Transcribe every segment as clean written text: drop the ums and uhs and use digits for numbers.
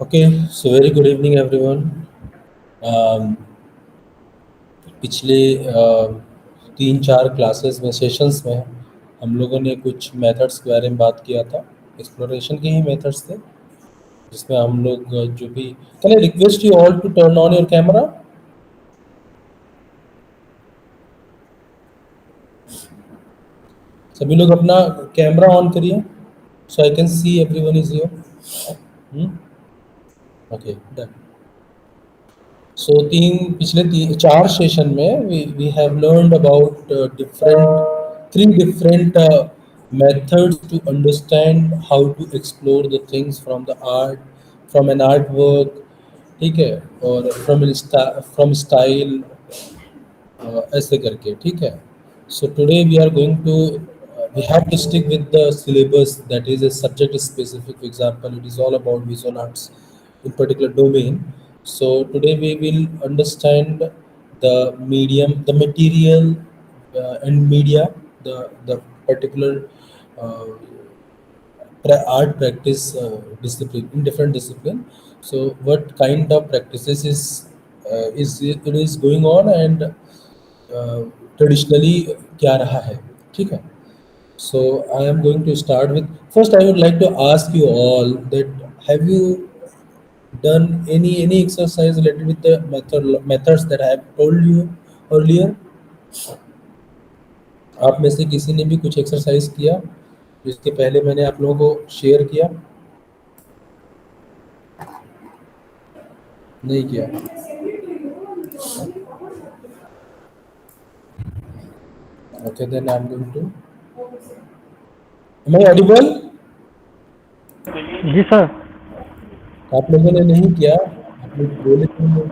Okay, so very good evening everyone. Um, पिछले 3-4 classes में sessions में हम लोगों ने कुछ मेथड्स के बारे में बात किया था। एक्सप्लोरेशन के ही मेथड्स थे जिसमें हम लोग जो भी can I request you all to turn on your camera. सभी लोग अपना कैमरा ऑन करिए so I can see everyone is here. Okay done. So पिछले 4 सेशन में we have learned about three different methods to understand how to explore the things from the art, from an artwork, ठीक है, और from style, ऐसे करके, ठीक है। So today we are going to we have to stick with the syllabus that is a subject specific. For example, it is all about visual arts in particular domain. So today we will understand the medium, the material, and media, the particular uh, art practice discipline in different discipline. So what kind of practices is going on, and traditionally क्या रहा है, ठीक है। So I am going to start with first I would like to ask you all that have you done any exercise related with the methods that I have told you earlier? आप में से किसी ने भी कुछ exercise किया जिसके पहले मैंने आप लोगों को शेयर किया? नहीं किया? Okay, then I'm going to. Am I audible? जी सर। आप लोगों ने नहीं किया, आप लोग बोले क्यों?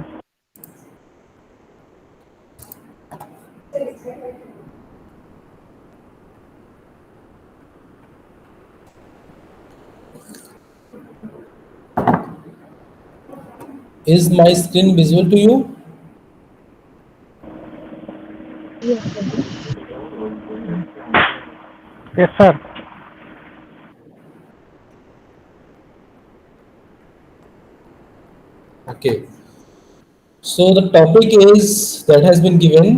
Is my screen visible to you? Yes sir. Okay. So the topic is that has been given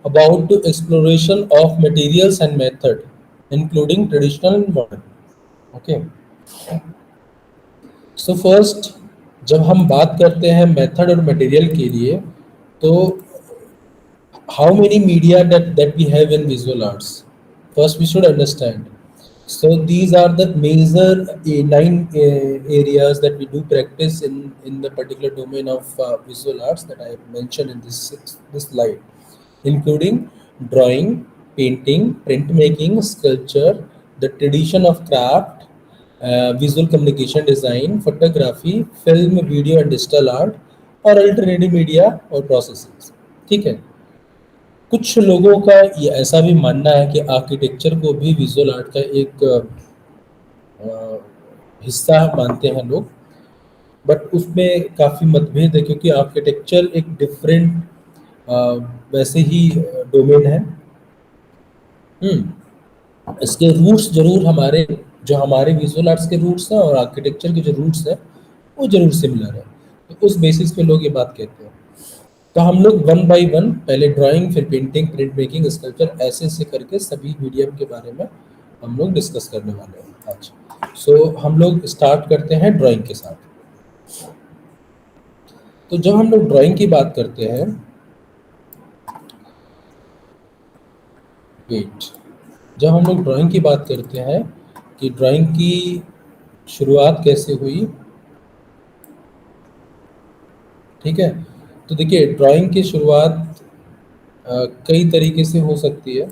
about the exploration of materials and method, including traditional and modern. Okay. So first, जब हम बात करते हैं method और material के लिए, तो how many media that we have in visual arts? First, we should understand. So these are the major 9 areas that we do practice in the particular domain of visual arts that I have mentioned in this slide, including drawing, painting, printmaking, sculpture, the tradition of craft, visual communication design, photography, film, video and digital art, और alternative media और processes, ठीक है। कुछ लोगों का ये ऐसा भी मानना है कि आर्किटेक्चर को भी विजुअल आर्ट का एक हिस्सा मानते हैं लोग, बट उसमें काफ़ी मतभेद है क्योंकि आर्किटेक्चर एक डिफरेंट वैसे ही डोमेन है। इसके रूट्स जरूर हमारे विजुअल आर्ट्स के रूट्स हैं और आर्किटेक्चर के जो रूट्स हैं वो जरूर सिमिलर है, तो उस बेसिस पे लोग ये बात कहते हैं। तो हम लोग वन बाय वन पहले ड्राइंग, फिर पेंटिंग, प्रिंट मेकिंग, स्कल्पचर, ऐसे ऐसे करके सभी मीडियम के बारे में हम लोग डिस्कस करने वाले हैं आज। सो हम लोग स्टार्ट करते हैं ड्राइंग के साथ। तो जब हम लोग ड्राइंग की बात करते हैं, जब हम लोग ड्राइंग की बात करते हैं कि ड्राइंग की शुरुआत कैसे हुई, ठीक है। तो देखिए ड्राइंग की शुरुआत कई तरीके से हो सकती है,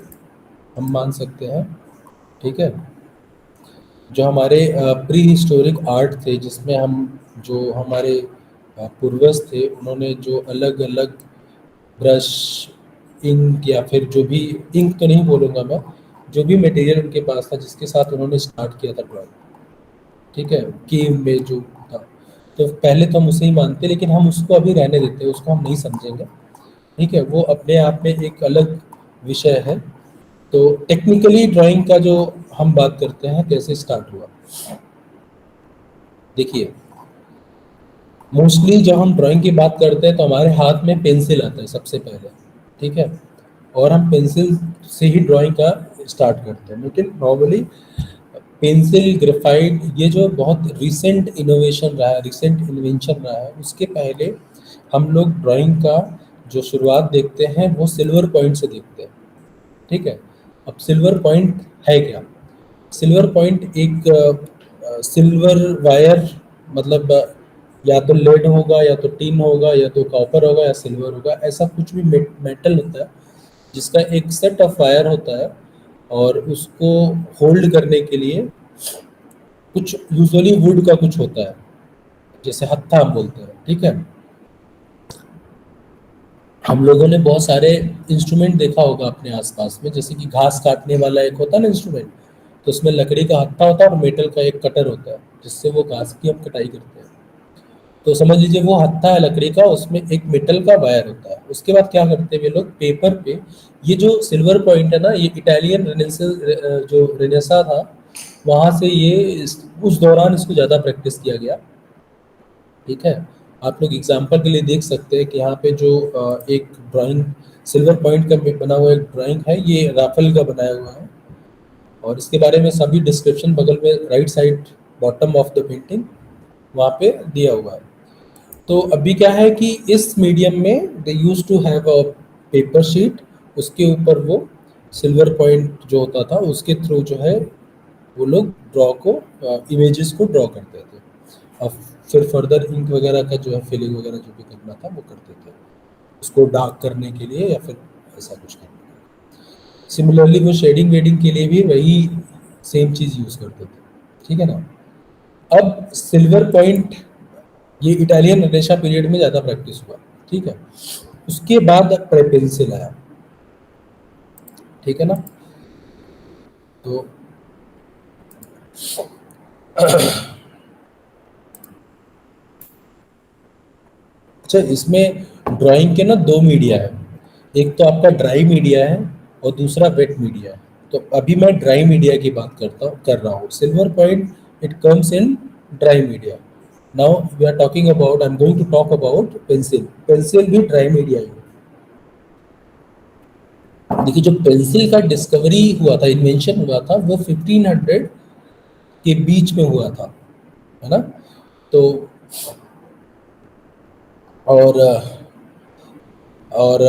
हम मान सकते हैं, ठीक है। जो हमारे प्री हिस्टोरिक आर्ट थे जिसमें हम जो हमारे पूर्वज थे उन्होंने जो अलग अलग ब्रश, इंक, या फिर जो भी, इंक तो नहीं बोलूँगा मैं, जो भी मटेरियल उनके पास था जिसके साथ उन्होंने स्टार्ट किया था ड्राइंग, ठीक है, केव में जो था, तो पहले तो हम उसे ही मानते, लेकिन हम उसको अभी रहने देते हैं, उसको हम नहीं समझेंगे, ठीक है। वो अपने आप में एक अलग विषय है। तो टेक्निकली ड्राइंग का जो हम बात करते हैं कैसे स्टार्ट हुआ, देखिए मोस्टली जब हम ड्राइंग की बात करते हैं तो हमारे हाथ में पेंसिल आता है सबसे पहले, ठीक है, और हम पेंसिल से ही ड्राइंग का स्टार्ट करते हैं। लेकिन नॉर्मली पेंसिल, ग्रेफाइट, ये जो बहुत रिसेंट इनोवेशन रहा है, रिसेंट इन्वेंशन रहा है, उसके पहले हम लोग ड्राइंग का जो शुरुआत देखते हैं वो सिल्वर पॉइंट से देखते हैं, ठीक है। अब सिल्वर पॉइंट है क्या? सिल्वर पॉइंट एक सिल्वर वायर, मतलब या तो लेड होगा या तो टिन होगा या तो कॉपर होगा या सिल्वर होगा, ऐसा कुछ भी मेटल होता है जिसका एक सेट ऑफ वायर होता है, और उसको होल्ड करने के लिए कुछ यूजुअली वुड का कुछ होता है, जैसे हत्था हम बोलते हैं, ठीक है। हम लोगों ने बहुत सारे इंस्ट्रूमेंट देखा होगा अपने आसपास में, जैसे कि घास काटने वाला एक होता है ना इंस्ट्रूमेंट, तो उसमें लकड़ी का हत्था होता है और मेटल का एक कटर होता है जिससे वो घास की हम कटाई करते हैं। तो समझ लीजिए वो हत्था है लकड़ी का, उसमें एक मेटल का वायर होता है। उसके बाद क्या करते हैं वे लोग, पेपर पे, ये जो सिल्वर पॉइंट है ना, ये इटालियन जो रेनेसा था, वहाँ से ये उस दौरान इसको ज़्यादा प्रैक्टिस किया गया, ठीक है। आप लोग एग्जाम्पल के लिए देख सकते हैं कि यहाँ पे जो एक ड्राइंग सिल्वर पॉइंट का बना हुआ एक ड्राइंग है, ये राफेल का बनाया हुआ है, और इसके बारे में सभी डिस्क्रिप्शन बगल में right side bottom of the painting वहाँ पे दिया हुआ है। तो अभी क्या है कि इस मीडियम में they use to have a paper sheet, उसके ऊपर वो सिल्वर पॉइंट जो होता था उसके थ्रू जो है वो लोग ड्रॉ को, इमेजेस को ड्रॉ करते थे। अब फिर फर्दर इंक वगैरह का जो है फिलिंग वगैरह जो भी करना था वो करते थे, उसको डार्क करने के लिए या फिर ऐसा कुछ करने के लिए। सिमिलरली वो शेडिंग वेडिंग के लिए भी वही सेम चीज़ यूज़ करते थे, ठीक है ना। अब सिल्वर पॉइंट ये इटालियन रेनेसां पीरियड में ज़्यादा प्रैक्टिस हुआ, ठीक है। उसके बाद पेंसिल आया, ठीक है ना। तो अच्छा, इसमें ड्राइंग के ना दो मीडिया है, एक तो आपका ड्राई मीडिया है और दूसरा वेट मीडिया है। तो अभी मैं ड्राई मीडिया की बात कर रहा हूँ। Silver point it comes in dry media. Now we are talking about, I am going to talk about pencil. Pencil भी ड्राई मीडिया है। देखिए जो पेंसिल का डिस्कवरी हुआ था, इन्वेंशन हुआ था, वो 1500 के बीच में हुआ था, है ना। तो और और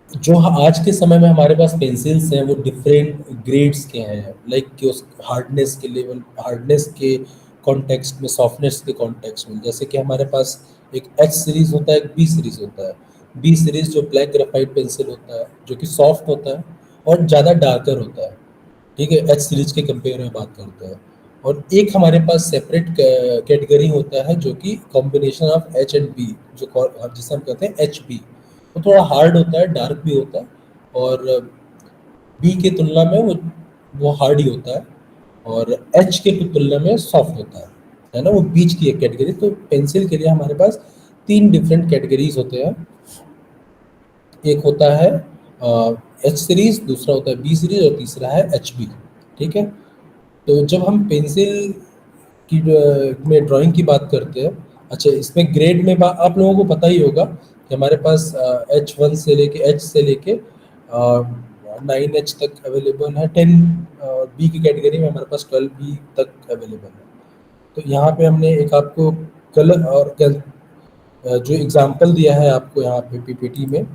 जो आज के समय में हमारे पास पेंसिल्स हैं वो डिफरेंट ग्रेड्स के हैं, लाइक कि उस हार्डनेस के लेवल, हार्डनेस के कॉन्टेक्स्ट में, सॉफ्टनेस के कॉन्टेक्स्ट में। जैसे कि हमारे पास एक एच सीरीज होता है, एक बी सीरीज होता है। बी सीरीज जो ब्लैक ग्राफाइट पेंसिल होता है जो कि सॉफ्ट होता है और ज़्यादा डार्कर होता है, ठीक है, एच सीरीज के कंपेयर में बात करते हैं। और एक हमारे पास सेपरेट कैटेगरी होता है जो कि combination of H and B, जिसे हम कहते हैं एच बी। वो थोड़ा हार्ड होता है, डार्क भी होता है, और बी के तुलना में वो हार्ड ही होता है, और एच के तुलना में सॉफ्ट होता है ना। वो बीच की एक कैटेगरी। तो पेंसिल के लिए हमारे पास तीन डिफरेंट कैटेगरीज होते हैं। एक होता है एच सीरीज, दूसरा होता है बी सीरीज, और तीसरा है एच बी, ठीक है। तो जब हम पेंसिल की में ड्राइंग की बात करते हैं, अच्छा इसमें ग्रेड में आप लोगों को पता ही होगा कि हमारे पास एच से लेके 9H तक अवेलेबल है, 10 बी की कैटेगरी में हमारे पास 12B तक अवेलेबल है। तो यहाँ पे हमने एक आपको कलर और जो एग्जांपल दिया है आपको यहाँ पे पीपीटी में,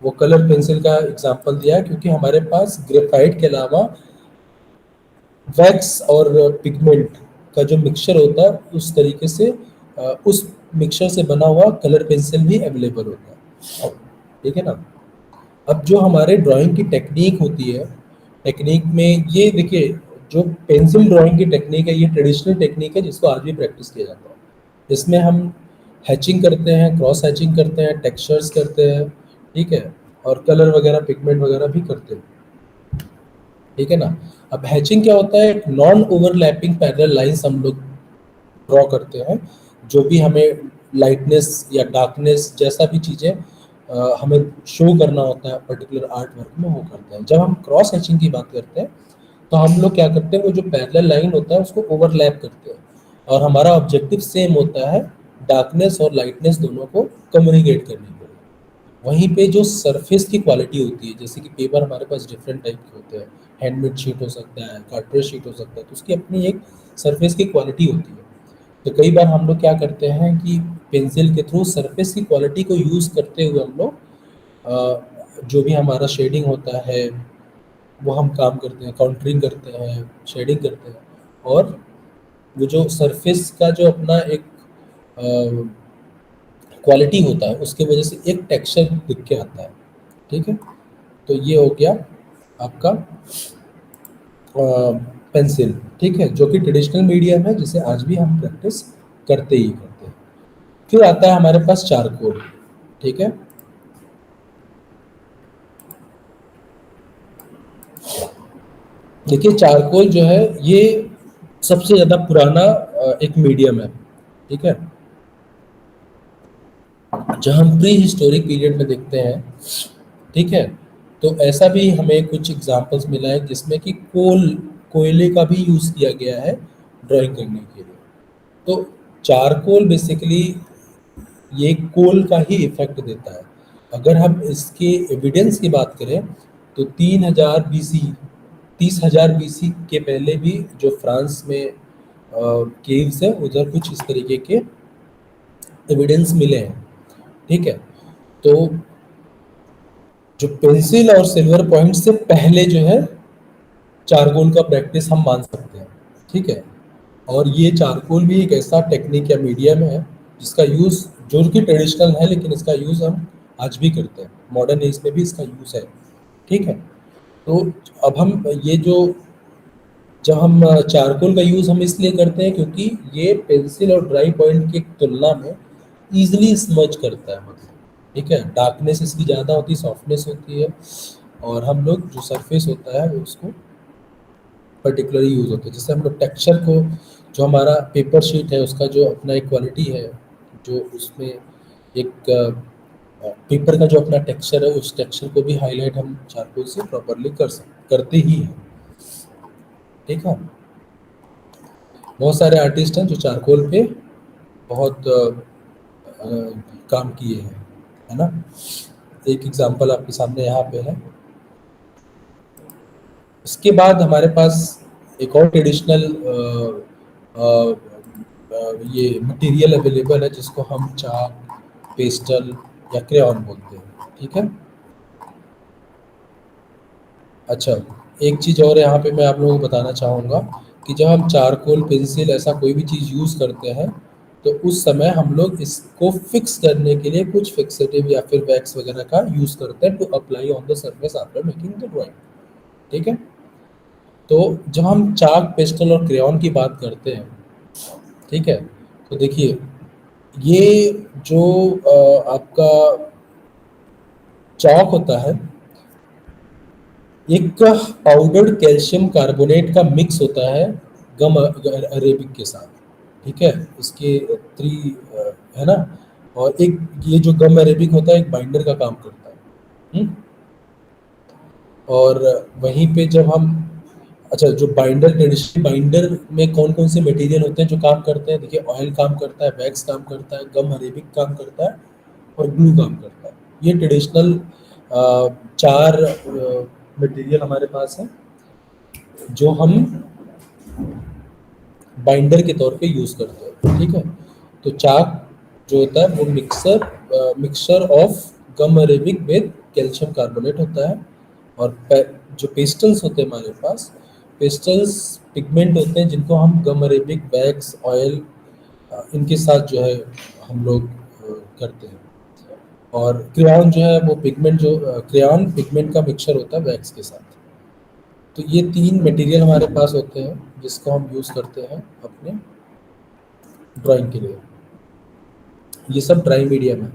वो कलर पेंसिल का एग्जांपल दिया है, क्योंकि हमारे पास ग्रेफाइट के अलावा वैक्स और पिगमेंट का जो मिक्सचर होता है उस तरीके से उस मिक्सचर से बना हुआ कलर पेंसिल भी अवेलेबल होता है, ठीक है ना। अब जो हमारे ड्राइंग की टेक्निक होती है, टेक्निक में ये देखिए, जो पेंसिल ड्राइंग की टेक्निक है ये ट्रेडिशनल टेक्निक है जिसको आज भी प्रैक्टिस किया जाता है। इसमें हम हैचिंग करते हैं, क्रॉस हैचिंग करते हैं, टेक्सचर्स करते हैं, ठीक है, और कलर वगैरह पिगमेंट वगैरह भी करते हैं, ठीक है ना। अब हैचिंग क्या होता है, नॉन ओवरलैपिंग पैरेलल लाइंस हम लोग ड्रॉ करते हैं। जो भी हमें लाइटनेस या डार्कनेस जैसा भी चीज़ें हमें शो करना होता है पर्टिकुलर आर्ट वर्क में, वो करते हैं। जब हम क्रॉस हैचिंग की बात करते हैं तो हम लोग क्या करते हैं, वो जो पैरेलल लाइन होता है उसको ओवरलैप करते हैं, और हमारा ऑब्जेक्टिव सेम होता है डार्कनेस और लाइटनेस दोनों को कम्युनिकेट करने के लिए। वहीं पे जो सरफेस की क्वालिटी होती है, जैसे कि पेपर हमारे पास डिफरेंट टाइप के होते हैं, हैंडमेड शीट हो सकता है, कार्टरेज शीट हो सकता है, तो उसकी अपनी एक सरफेस की क्वालिटी होती है। तो कई बार हम लोग क्या करते हैं कि पेंसिल के थ्रू सरफेस की क्वालिटी को यूज़ करते हुए हम लोग जो भी हमारा शेडिंग होता है वो हम काम करते हैं, काउंटरिंग करते हैं, शेडिंग करते हैं, और वो जो सरफेस का जो अपना एक क्वालिटी होता है उसके वजह से एक टेक्सचर दिख के आता है। ठीक है, तो ये हो गया आपका पेंसिल। ठीक है, जो कि ट्रेडिशनल मीडियम है जिसे आज भी हम प्रैक्टिस करते ही करते हैं। फिर आता है हमारे पास चारकोल। ठीक है, देखिए चारकोल जो है ये सबसे ज़्यादा पुराना एक मीडियम है। ठीक है, जहाँ हम प्री हिस्टोरिक पीरियड में देखते हैं। ठीक है, तो ऐसा भी हमें कुछ एग्जांपल्स मिला है जिसमें कि कोयले का भी यूज़ किया गया है ड्राइंग करने के लिए। तो चारकोल बेसिकली ये कोल का ही इफेक्ट देता है। अगर हम इसके एविडेंस की बात करें तो 3000 बीसी, 30,000 बीसी के पहले भी जो फ्रांस में केव्स है उधर कुछ इस तरीके के एविडेंस मिले हैं। ठीक है, तो जो पेंसिल और सिल्वर पॉइंट से पहले जो है चारकोल का प्रैक्टिस हम मान सकते हैं। ठीक है, और ये चारकोल भी एक ऐसा टेक्निक या मीडियम है जिसका यूज़ जो कि ट्रेडिशनल है, लेकिन इसका यूज़ हम आज भी करते हैं, मॉडर्न एज में भी इसका यूज़ है। ठीक है, तो अब हम ये जो जब हम चारकोल का यूज़ हम इसलिए करते हैं क्योंकि ये पेंसिल और ड्राई पॉइंट की तुलना में ईजिली स्मज करता है, मतलब ठीक है, डार्कनेस इसकी ज़्यादा होती है, सॉफ्टनेस होती है, और हम लोग जो सरफेस होता है उसको पर्टिकुलरली यूज़ होता है। जैसे हम लोग टेक्सचर को, जो हमारा पेपर शीट है उसका जो अपना एक क्वालिटी है, जो उसमें एक पेपर का जो अपना टेक्सचर है उस टेक्सचर को भी हाईलाइट हम चारकोल से प्रॉपरली करते ही हैं। ठीक है, बहुत सारे आर्टिस्ट हैं जो चारकोल पे बहुत अ, काम किए हैं, है ना। एक एग्जांपल आपके सामने यहाँ पे है। इसके बाद हमारे पास एक और ट्रेडिशनल ये मटेरियल अवेलेबल है जिसको हम चाक, पेस्टल या क्रेयॉन बोलते हैं। ठीक है, अच्छा, एक चीज़ और यहाँ पे मैं आप लोगों को बताना चाहूँगा कि जब हम चारकोल, पेंसिल ऐसा कोई भी चीज़ यूज़ करते हैं तो उस समय हम लोग इसको फिक्स करने के लिए कुछ फिक्सेटिव या फिर वैक्स वगैरह का यूज़ करते हैं to apply on the surface after making the drawing. ठीक है, तो जब हम चाक, पेस्टल और क्रेयॉन की बात करते हैं, ठीक है, तो देखिए ये जो आपका चाक होता है, एक पाउडर्ड कैल्शियम कार्बोनेट का मिक्स होता है गम अरेबिक के साथ। ठीक है, इसके थ्री है ना, और एक ये जो गम अरेबिक होता है एक बाइंडर का काम करता है। हम्म? और वहीं पे जब हम, अच्छा, जो बाइंडर, ट्रेडिशनल बाइंडर में कौन कौन से मटेरियल होते हैं जो काम करते हैं, देखिए ऑयल काम करता है, वैक्स काम करता है, गम अरेबिक काम करता है, और ग्लू काम करता है। ये ट्रेडिशनल चार मटेरियल हमारे पास है जो हम बाइंडर के तौर पे यूज़ करते हैं। ठीक है, तो चाक जो होता है वो mixture of gum arabic with calcium carbonate होता है, और जो पेस्टल्स होते हैं हमारे पास, पेस्टल्स पिगमेंट होते हैं जिनको हम गम अरेबिक, वैक्स, ऑयल इनके साथ जो है हम लोग करते हैं। और क्रेयॉन जो है वो पिगमेंट, जो क्रेयॉन पिगमेंट का मिक्सचर होता है वैक्स के साथ। तो ये तीन मटेरियल हमारे पास होते हैं जिसको हम यूज़ करते हैं अपने ड्राइंग के लिए। ये सब ड्राई मीडियम है।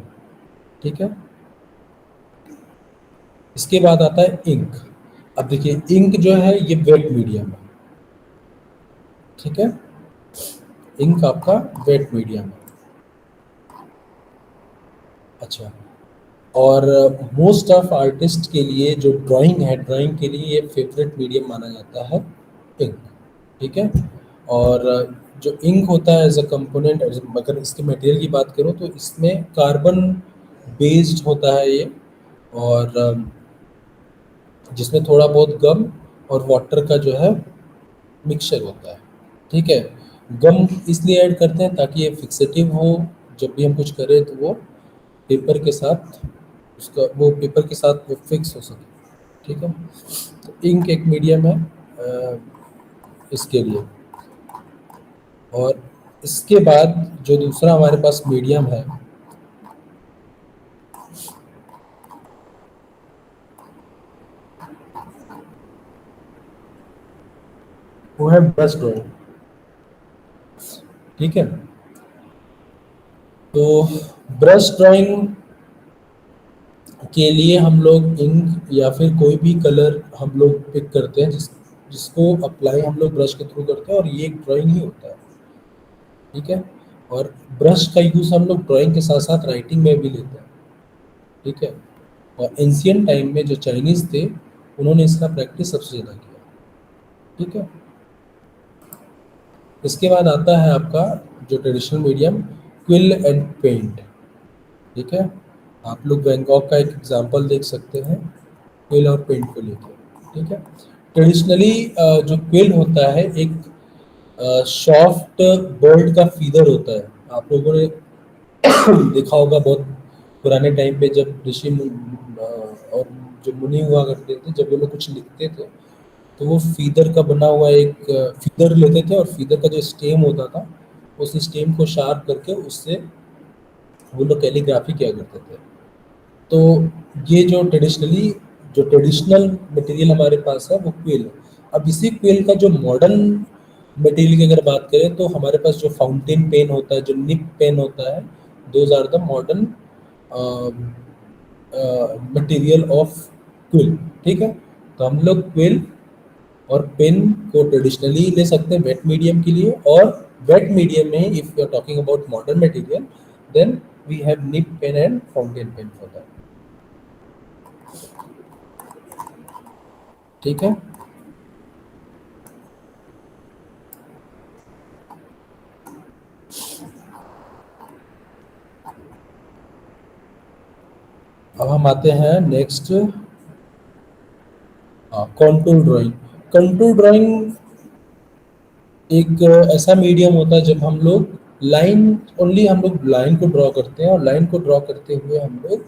ठीक है, इसके बाद आता है इंक। अब देखिए इंक जो है ये वेट मीडियम है। ठीक है, इंक आपका वेट मीडियम है। अच्छा, और मोस्ट ऑफ आर्टिस्ट के लिए जो ड्राइंग है, ड्राइंग के लिए ये फेवरेट मीडियम माना जाता है इंक। ठीक है, और जो इंक होता है एज अ कंपोनेंट, अगर इसके मटेरियल की बात करूँ तो इसमें कार्बन बेस्ड होता है ये, और जिसमें थोड़ा बहुत गम और वाटर का जो है मिक्सचर होता है। ठीक है, गम इसलिए ऐड करते हैं ताकि ये फिक्सेटिव हो, जब भी हम कुछ करें तो वो पेपर के साथ, उसका वो पेपर के साथ वो फिक्स हो सके। ठीक है, तो इंक एक मीडियम है इसके लिए। और इसके बाद जो दूसरा हमारे पास मीडियम है वो है ब्रश ड्राइंग। ठीक है, तो ब्रश ड्राइंग के लिए हम लोग इंक या फिर कोई भी कलर हम लोग पिक करते हैं, जिसको अप्लाई हम लोग ब्रश के थ्रू करते हैं, और ये एक ड्राइंग ही होता है। ठीक है, और ब्रश का यूज़ हम लोग ड्राइंग के साथ साथ राइटिंग में भी लेते हैं। ठीक है, और एंशियंट टाइम में जो चाइनीज थे उन्होंने इसका प्रैक्टिस सबसे ज़्यादा किया। ठीक है, इसके बाद आता है आपका जो traditional medium, quill and paint. ठीक है, आप लोग बैंकॉक का एक एग्जांपल देख सकते हैं क्विल और पेंट को लेकर। ठीक है, ट्रेडिशनली जो क्विल होता है एक सॉफ्ट बर्ड का फीदर होता है। आप लोगों ने देखा होगा बहुत पुराने टाइम पे, जब और जो मुनि हुआ करते थे, जब वो लोग कुछ लिखते थे तो वो फीदर का बना हुआ एक फीदर लेते थे, और फीदर का जो स्टेम होता था उस स्टेम को शार्प करके उससे वो लोग कैलीग्राफी किया करते थे। तो ये जो ट्रेडिशनल मटेरियल हमारे पास है वो क्विल है। अब इसी क्विल का जो मॉडर्न मटेरियल की अगर बात करें तो हमारे पास जो फाउंटेन पेन होता है, जो निप पेन होता है, those are the modern material of quill. ठीक है, तो हम लोग क्विल और पेन को ट्रेडिशनली ले सकते हैं वेट मीडियम के लिए, और वेट मीडियम में if you are talking about modern material then we have nip pen and fountain pen for that. ठीक है, अब हम आते हैं next, contour drawing. Contour drawing एक ऐसा मीडियम होता है जब हम लोग लाइन ओनली हम लोग लाइन को ड्रॉ करते हैं, और लाइन को ड्रॉ करते हुए हम लोग,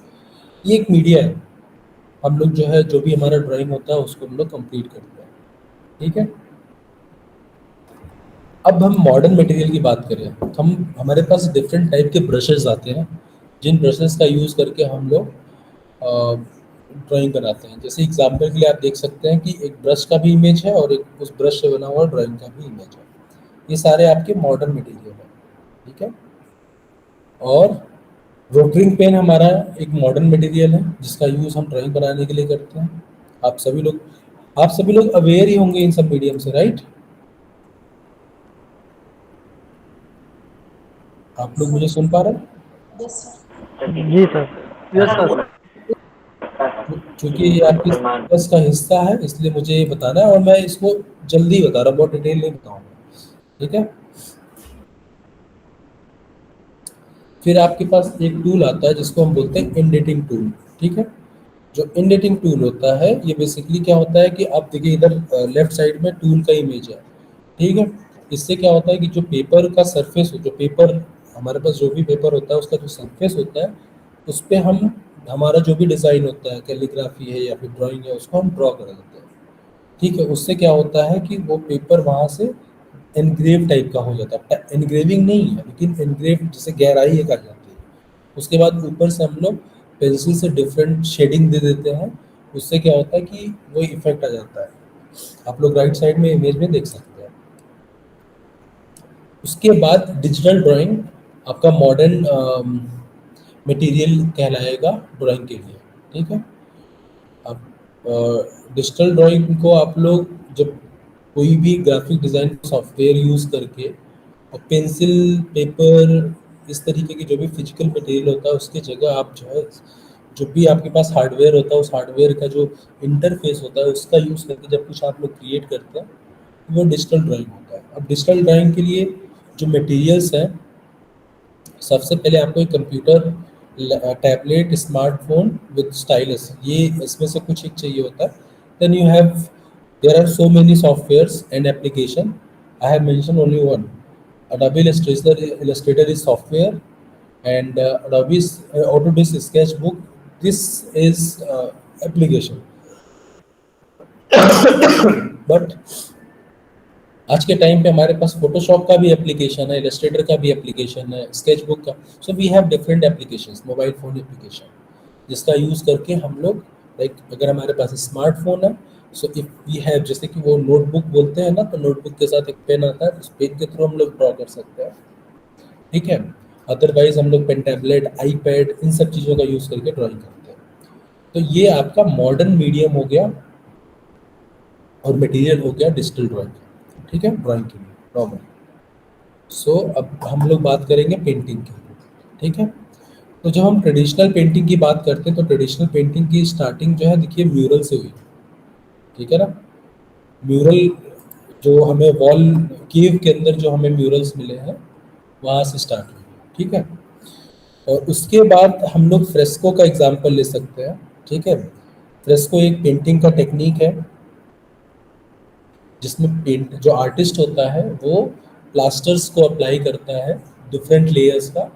ये एक मीडिया है, हम लोग जो है जो भी हमारा ड्राइंग होता है उसको हम लोग कंप्लीट करते हैं। ठीक है, अब हम मॉडर्न मटेरियल की बात करें तो हम हमारे पास डिफरेंट टाइप के ब्रशेस आते हैं, जिन ब्रशेस का यूज़ करके हम लोग ड्राइंग बनाते हैं। जैसे एग्जांपल के लिए आप देख सकते हैं कि एक ब्रश का भी इमेज है और एक उस ब्रश से बना हुआ ड्राइंग का भी इमेज है। ये सारे आपके मॉडर्न मटेरियल है। ठीक है, और रोटरिंग पेन हमारा एक मॉडर्न मटेरियल है जिसका यूज़ हम ड्राइंग बनाने के लिए करते हैं। आप सभी लोग आप सभी लोग अवेयर ही होंगे इन सब मीडियम से, राइट? आप लोग मुझे सुन पा रहे हैं? जी सर। यस हाँ, सर। क्योंकि ये आपके सिलेबस का हिस्सा है इसलिए मुझे ये बताना है, और मैं इसको जल्दी बता रहा हूँ, बहुत डिटेल नहीं बताऊंगा। ठीक है, फिर आपके पास एक टूल आता है जिसको हम बोलते हैं इंडेटिंग टूल। ठीक है, जो इंडेटिंग टूल होता है ये बेसिकली क्या होता है कि आप देखिए इधर लेफ्ट साइड में टूल का इमेज है। ठीक है, इससे क्या होता है कि जो पेपर का सरफेस हो, जो पेपर हमारे पास जो भी पेपर होता है उसका जो सरफेस होता है उस पे हम हमारा जो भी डिज़ाइन होता है, कैलीग्राफी है या फिर ड्राइंग है, उसको हम ड्रॉ कर देते हैं। ठीक है, उससे क्या होता है कि वो पेपर वहाँ से एनग्रेव टाइप का हो जाता है। एनग्रेविंग नहीं है लेकिन एनग्रेव जैसे गहराई एक आ जाती है। उसके बाद ऊपर से हम लोग पेंसिल से डिफरेंट शेडिंग दे देते हैं, उससे क्या होता है कि वो इफेक्ट आ जाता है। आप लोग राइट साइड में इमेज में देख सकते हैं। उसके बाद डिजिटल ड्राइंग आपका मॉडर्न मटेरियल कहलाएगा ड्राइंग के लिए। ठीक है, अब डिजिटल ड्राइंग को आप लोग जब कोई भी ग्राफिक डिज़ाइन सॉफ्टवेयर यूज़ करके और पेंसिल पेपर इस तरीके की जो भी फिजिकल मटेरियल होता है उसकी जगह आप जो है जो भी आपके पास हार्डवेयर होता है उस हार्डवेयर का जो इंटरफेस होता है उसका यूज़ करके जब कुछ आप लोग क्रिएट करते हैं तो वो डिजिटल ड्राइंग होता है। अब डिजिटल ड्राइंग के लिए जो मटेरियल्स हैं, सबसे पहले आपको एक computer, tablet, smartphone with stylus, ये इसमें से कुछ एक चाहिए होता है. Then you have, there are so many softwares and application. I have mention only one. Adobe Illustrator is software, and Adobe Autodesk Sketchbook, this is application. But आज के टाइम पे हमारे पास फोटोशॉप का भी एप्लीकेशन है, इलस्ट्रेटर का भी application है, स्केचबुक का. So we have different applications, mobile phone application, जिसका यूज़ करके हम लोग, लाइक अगर हमारे पास स्मार्टफोन है, सो इफ़ वी हैव, जैसे कि वो नोटबुक बोलते हैं ना, तो नोटबुक के साथ एक पेन आता है, उस पेन के थ्रू हम लोग ड्रॉ कर सकते हैं. ठीक है. अदरवाइज हम लोग पेन, टैबलेट, आईपैड, इन सब चीज़ों का यूज़ करके ड्राइंग करते हैं. तो ये आपका मॉडर्न मीडियम हो गया और मटेरियल हो गया डिजिटल ड्राइंग. ठीक है, ड्राइंग के लिए नॉर्मल. सो अब हम लोग बात करेंगे पेंटिंग की. ठीक है. तो जब हम ट्रेडिशनल पेंटिंग की बात करते हैं, तो ट्रेडिशनल पेंटिंग की स्टार्टिंग जो है, देखिए, म्यूरल से हुई. ठीक है ना. म्यूरल, जो हमें वॉल, केव के अंदर जो हमें म्यूरल्स मिले हैं, वहाँ से स्टार्ट हुई. ठीक है. और उसके बाद हम लोग फ्रेस्को का एग्जाम्पल ले सकते हैं. ठीक है. फ्रेस्को एक पेंटिंग का टेक्निक है, जिसमें पेंट, जो आर्टिस्ट होता है, वो प्लास्टर्स को अप्लाई करता है, डिफरेंट लेयर्स का,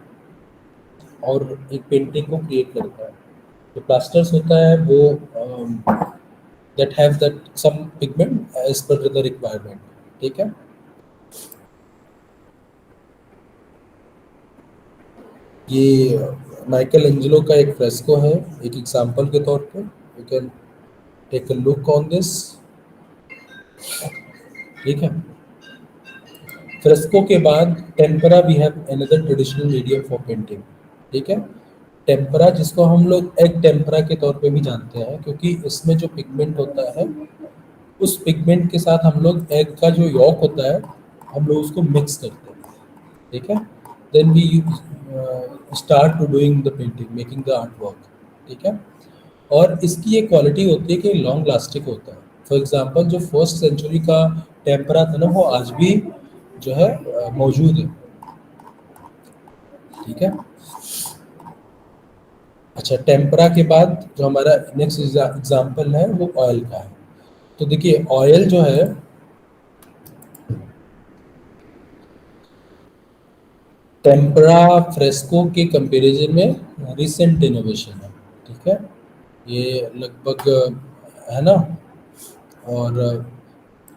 और एक पेंटिंग को क्रिएट करता है. जो प्लास्टर्स होता है वो that have that some pigment as per the requirement. ठीक है. ये माइकल एंजेलो का एक फ्रेस्को है, एक एग्जांपल के तौर पे. You can take a look on this. ठीक है. फ्रेस्को के बाद tempera, we have another traditional medium for painting. ठीक है. टेम्परा, जिसको हम लोग एग टेम्परा के तौर पे भी जानते हैं, क्योंकि इसमें जो पिगमेंट होता है, उस पिगमेंट के साथ हम लोग एग का जो यॉक होता है, हम लोग उसको मिक्स करते हैं. ठीक है. Then we start to doing the painting, making the art work. ठीक है. और इसकी एक क्वालिटी होती है कि लॉन्ग लास्टिक होता है. फॉर एग्जांपल, जो फर्स्ट सेंचुरी का टेम्परा था ना, वो आज भी जो है मौजूद है. ठीक है. अच्छा, टेम्परा के बाद जो हमारा नेक्स्ट एग्जांपल है, वो ऑयल का है. तो देखिए, ऑयल जो है, टेम्परा फ्रेस्को के कंपैरिजन में रिसेंट इनोवेशन है. ठीक है. ये लगभग है ना. और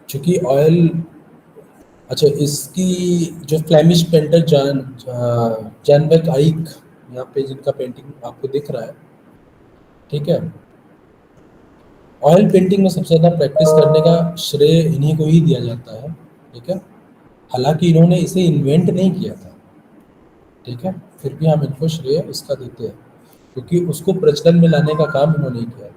चूंकि ऑयल, अच्छा, इसकी जो फ्लैमिश पेंटर जैन वैक आइक, यहाँ पे जिनका पेंटिंग आपको दिख रहा है. ठीक है. ऑयल पेंटिंग में सबसे ज़्यादा प्रैक्टिस करने का श्रेय इन्हीं को ही दिया जाता है. ठीक है. हालांकि इन्होंने इसे इन्वेंट नहीं किया था. ठीक है. फिर भी हम इनको श्रेय इसका देते हैं, क्योंकि उसको प्रचलन में लाने का काम इन्होंने ही किया था.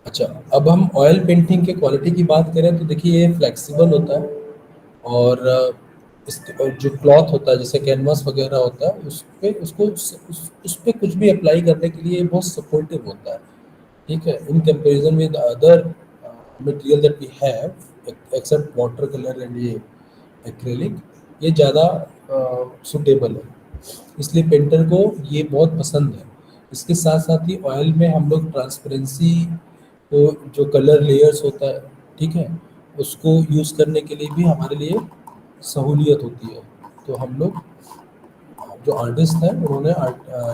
अच्छा, अब हम ऑयल पेंटिंग के क्वालिटी की बात करें, तो देखिए, ये फ्लेक्सिबल होता है, और और जो क्लॉथ होता है, जैसे कैनवास वगैरह होता है, उस पे उसको उस पे कुछ भी अप्लाई करने के लिए बहुत सपोर्टिव होता है. ठीक है. In comparison with other material that we have, except water colour and ये एक्रेलिक, ये ज़्यादा सुटेबल है. इसलिए पेंटर को ये बहुत पसंद है. इसके साथ साथ ही ऑयल में हम लोग ट्रांसपेरेंसी, तो जो कलर लेयर्स होता है, ठीक है, उसको यूज़ करने के लिए भी हमारे लिए सहूलियत होती है. तो हम लोग, जो आर्टिस्ट हैं, उन्होंने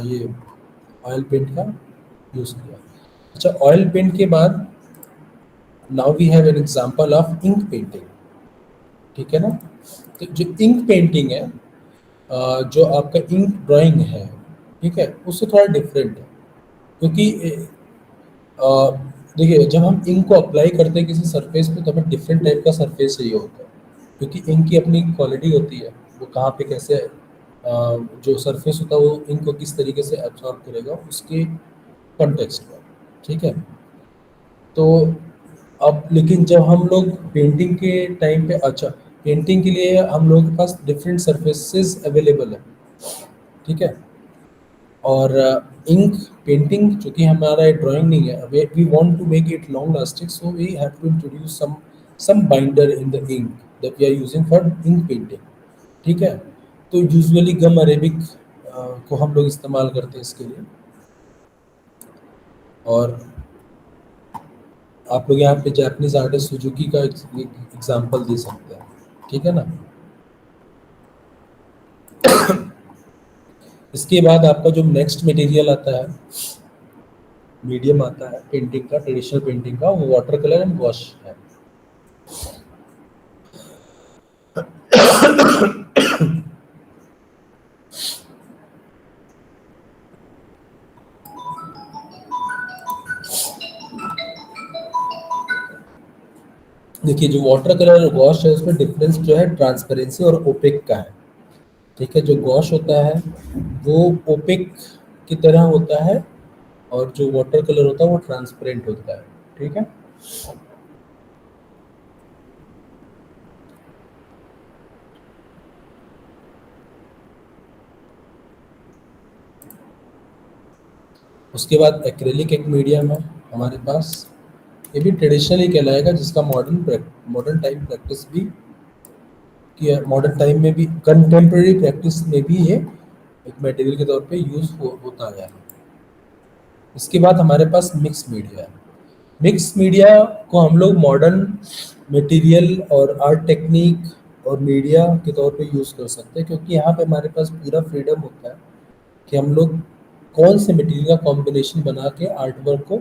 ये ऑयल पेंट का यूज़ किया. अच्छा, ऑयल पेंट के बाद now we have an example of ink painting. ठीक है ना. तो जो इंक पेंटिंग है, जो आपका इंक ड्राइंग है, ठीक है, उससे थोड़ा डिफरेंट है. क्योंकि अ, देखिए, जब हम इंक को अप्लाई करते हैं किसी सरफेस पे, तो हमें डिफरेंट टाइप का सरफेस चाहिए होता है, क्योंकि इंक की अपनी क्वालिटी होती है. वो कहाँ पे कैसे जो सरफेस होता है, वो इंक को किस तरीके से एब्जॉर्ब करेगा, उसके कॉन्टेक्स्ट में. ठीक है. तो अब लेकिन जब हम लोग पेंटिंग के टाइम पे, अच्छा, पेंटिंग के लिए हम लोगों के पास डिफरेंट सरफेसेस अवेलेबल है. ठीक है. और इंक पेंटिंग, चूंकि हमारा ड्राइंग नहीं है, we want to make it long lasting, so we have to introduce some some binder in the ink that we are using for ink painting, ठीक है। तो यूजुअली गम अरेबिक को हम लोग इस्तेमाल करते हैं इसके लिए। और आप लोग यहाँ पे जापानीज आर्टिस्ट सुजुकी का एग्जांपल दे सकते हैं, ठीक है ना। इसके बाद आपका जो नेक्स्ट मटेरियल आता है, मीडियम आता है पेंटिंग का, ट्रेडिशनल पेंटिंग का, वो वाटर कलर एंड वॉश है। देखिए जो वाटर कलर और वॉश है उसमें डिफरेंस जो है ट्रांसपेरेंसी और ओपेक का है, ठीक है। जो गॉश होता है वो ओपेक की तरह होता है और जो वाटर कलर होता है वो ट्रांसपेरेंट होता है, ठीक है। उसके बाद एक्रेलिक एक मीडियम है हमारे पास, ये भी ट्रेडिशनली कहलाएगा, जिसका मॉडर्न टाइम प्रैक्टिस भी किया, मॉडर्न टाइम में भी कंटेम्प्रेरी प्रैक्टिस में भी ये एक मटेरियल के तौर पे यूज होता है। इसके बाद हमारे पास मिक्स मीडिया है। मिक्स मीडिया को हम लोग मॉडर्न मटेरियल और आर्ट टेक्निक और मीडिया के तौर पे यूज़ कर सकते हैं, क्योंकि यहाँ पे हमारे पास पूरा फ्रीडम होता है कि हम लोग कौन से मटेरियल का कॉम्बिनेशन बना के आर्ट वर्क को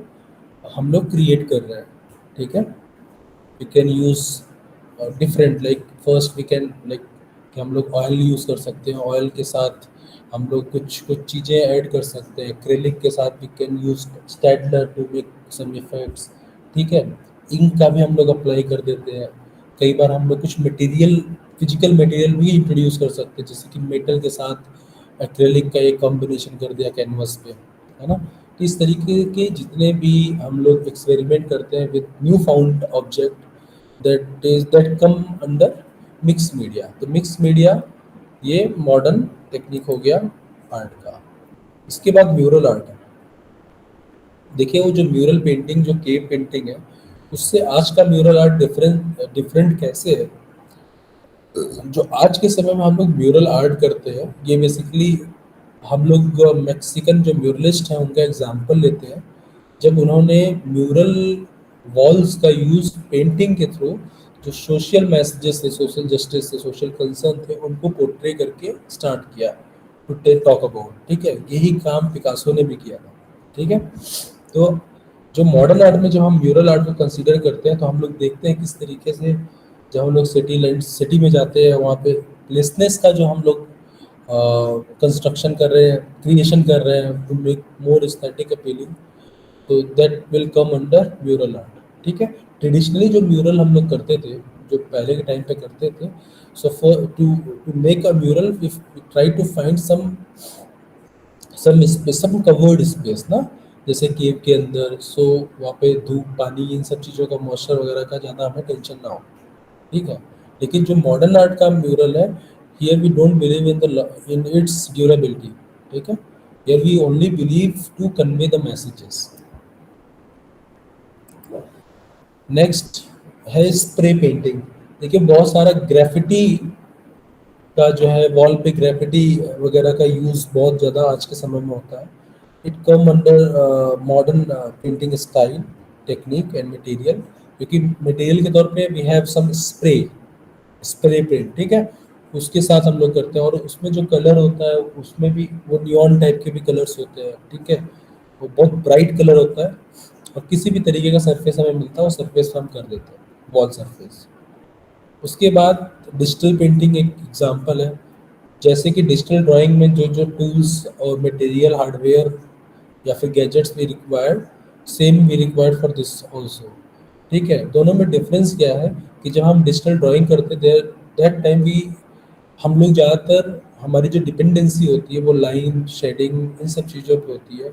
हम लोग क्रिएट कर रहे हैं, ठीक है। We can use different, like first we can like कि हम लोग ऑयल यूज़ कर सकते हैं, ऑयल के साथ हम लोग कुछ कुछ चीज़ें ऐड कर सकते हैं। एक्रेलिक के साथ we can use Staedtler to make some effects, ठीक है। इंक का भी हम लोग अप्लाई कर देते हैं। कई बार हम लोग कुछ मटेरियल, फिजिकल मटेरियल भी इंट्रोड्यूस कर सकते हैं, जैसे कि मेटल के साथ एक्रेलिक का एक कॉम्बिनेशन कर दिया कैनवस पे, है ना। तो इस तरीके के जितने भी हम लोग एक्सपेरिमेंट करते हैं with new found object, that come under mix media. तो मिक्स मीडिया ये मॉडर्न टेक्निक हो गया आर्ट का। इसके बाद म्यूरल आर्ट है। देखिए वो जो म्यूरल पेंटिंग, जो केव पेंटिंग है, उससे आज का म्यूरल आर्ट डिफरेंट डिफरेंट कैसे है। जो आज के समय में हम लोग म्यूरल आर्ट करते हैं, ये बेसिकली हम लोग मैक्सिकन जो म्यूरलिस्ट हैं उनका एग्जांपल लेते हैं, जब उन्होंने म्यूरल वॉल्स का यूज पेंटिंग के थ्रू जो सोशल मैसेजेस थे, सोशल जस्टिस थे, सोशल कंसर्न थे, उनको पोर्ट्रे करके स्टार्ट किया टू टॉक अबाउट, ठीक है। यही काम पिकासो ने भी किया था, ठीक है। तो जो मॉडर्न आर्ट में जब हम म्यूरल आर्ट को कंसीडर करते हैं तो हम लोग देखते हैं किस तरीके से जब हम लोग सिटी में जाते हैं, वहाँ पे प्लेसनेस का जो हम लोग कंस्ट्रक्शन कर रहे हैं, क्रिएशन कर रहे हैं to make more aesthetic appealing, तो that will come under mural art, ठीक है। ट्रेडिशनली जो म्यूरल हम लोग करते थे, जो पहले के टाइम पे करते थे, so for to make a mural we try to find some covered space ना, जैसे केव के अंदर, सो वहाँ पे धूप, पानी, इन सब चीज़ों का, मॉइस्चर वगैरह का ज़्यादा हमें टेंशन ना हो, ठीक है। लेकिन जो मॉडर्न आर्ट का म्यूरल है, here we don't believe in its durability, ठीक है। Here we only believe to convey the messages. Next है स्प्रे पेंटिंग। देखिए बहुत सारा ग्रेफिटी का जो है, वॉल पे ग्रेफिटी वगैरह का यूज़ बहुत ज़्यादा आज के समय में होता है। It come under modern painting style, technique and material, क्योंकि मटेरियल के तौर पे we have some spray paint, ठीक है। उसके साथ हम लोग करते हैं, और उसमें जो कलर होता है उसमें भी वो नियॉन टाइप के भी कलर्स होते हैं, ठीक है। वो बहुत ब्राइट कलर होता है, और किसी भी तरीके का सरफेस हमें मिलता है वो सरफेस हम कर देते हैं, वॉल सरफेस। उसके बाद डिजिटल पेंटिंग एक एग्जांपल है। जैसे कि डिजिटल ड्राइंग में जो जो टूल्स और मटेरियल, हार्डवेयर या फिर गैजेट्स भी रिक्वायर्ड, सेम भी रिक्वायर्ड फॉर दिस ऑल्सो, ठीक है। दोनों में डिफरेंस क्या है कि जब हम डिजिटल ड्राइंग करते थे, दैट टाइम भी हम लोग ज़्यादातर हमारी जो डिपेंडेंसी होती है वो लाइन, शेडिंग, इन सब चीज़ों पे होती है।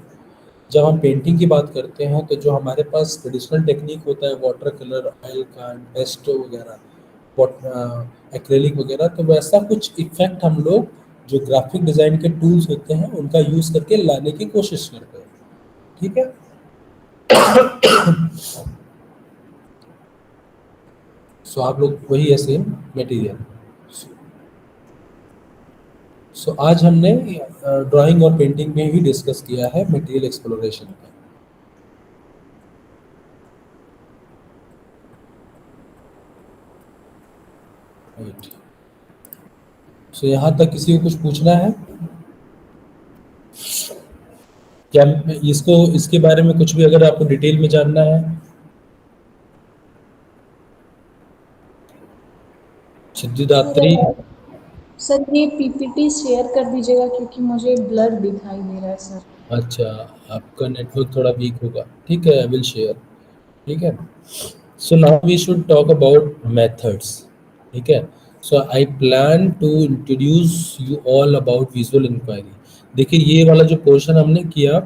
जब हम पेंटिंग की बात करते हैं तो जो हमारे पास ट्रेडिशनल टेक्निक होता है, वाटर कलर, ऑयल का, पेस्टो वगैरह, एक्रेलिक वगैरह, तो वैसा कुछ इफेक्ट हम लोग जो ग्राफिक डिज़ाइन के टूल्स होते हैं उनका यूज़ करके लाने की कोशिश करते हैं, ठीक है। सो आप लोग वही है सेम मटेरियल। सो आज हमने ड्राइंग और पेंटिंग में ही डिस्कस किया है मटेरियल एक्सप्लोरेशन का। राइट। सो यहाँ तक किसी को कुछ पूछना है क्या? इसको इसके बारे में कुछ भी अगर आपको डिटेल में जानना है? सर सिद्धिदात्री। सर ये पीपीटी शेयर कर दीजिएगा क्योंकि मुझे ब्लर दिखाई दे रहा है सर। अच्छा, आपका नेटवर्क थोड़ा वीक होगा। ठीक है, आई विल शेयर। ठीक है। So now we should talk about methods. ठीक है। So I plan to introduce you all about visual inquiry. देखिए, ये वाला जो पोर्शन हमने किया,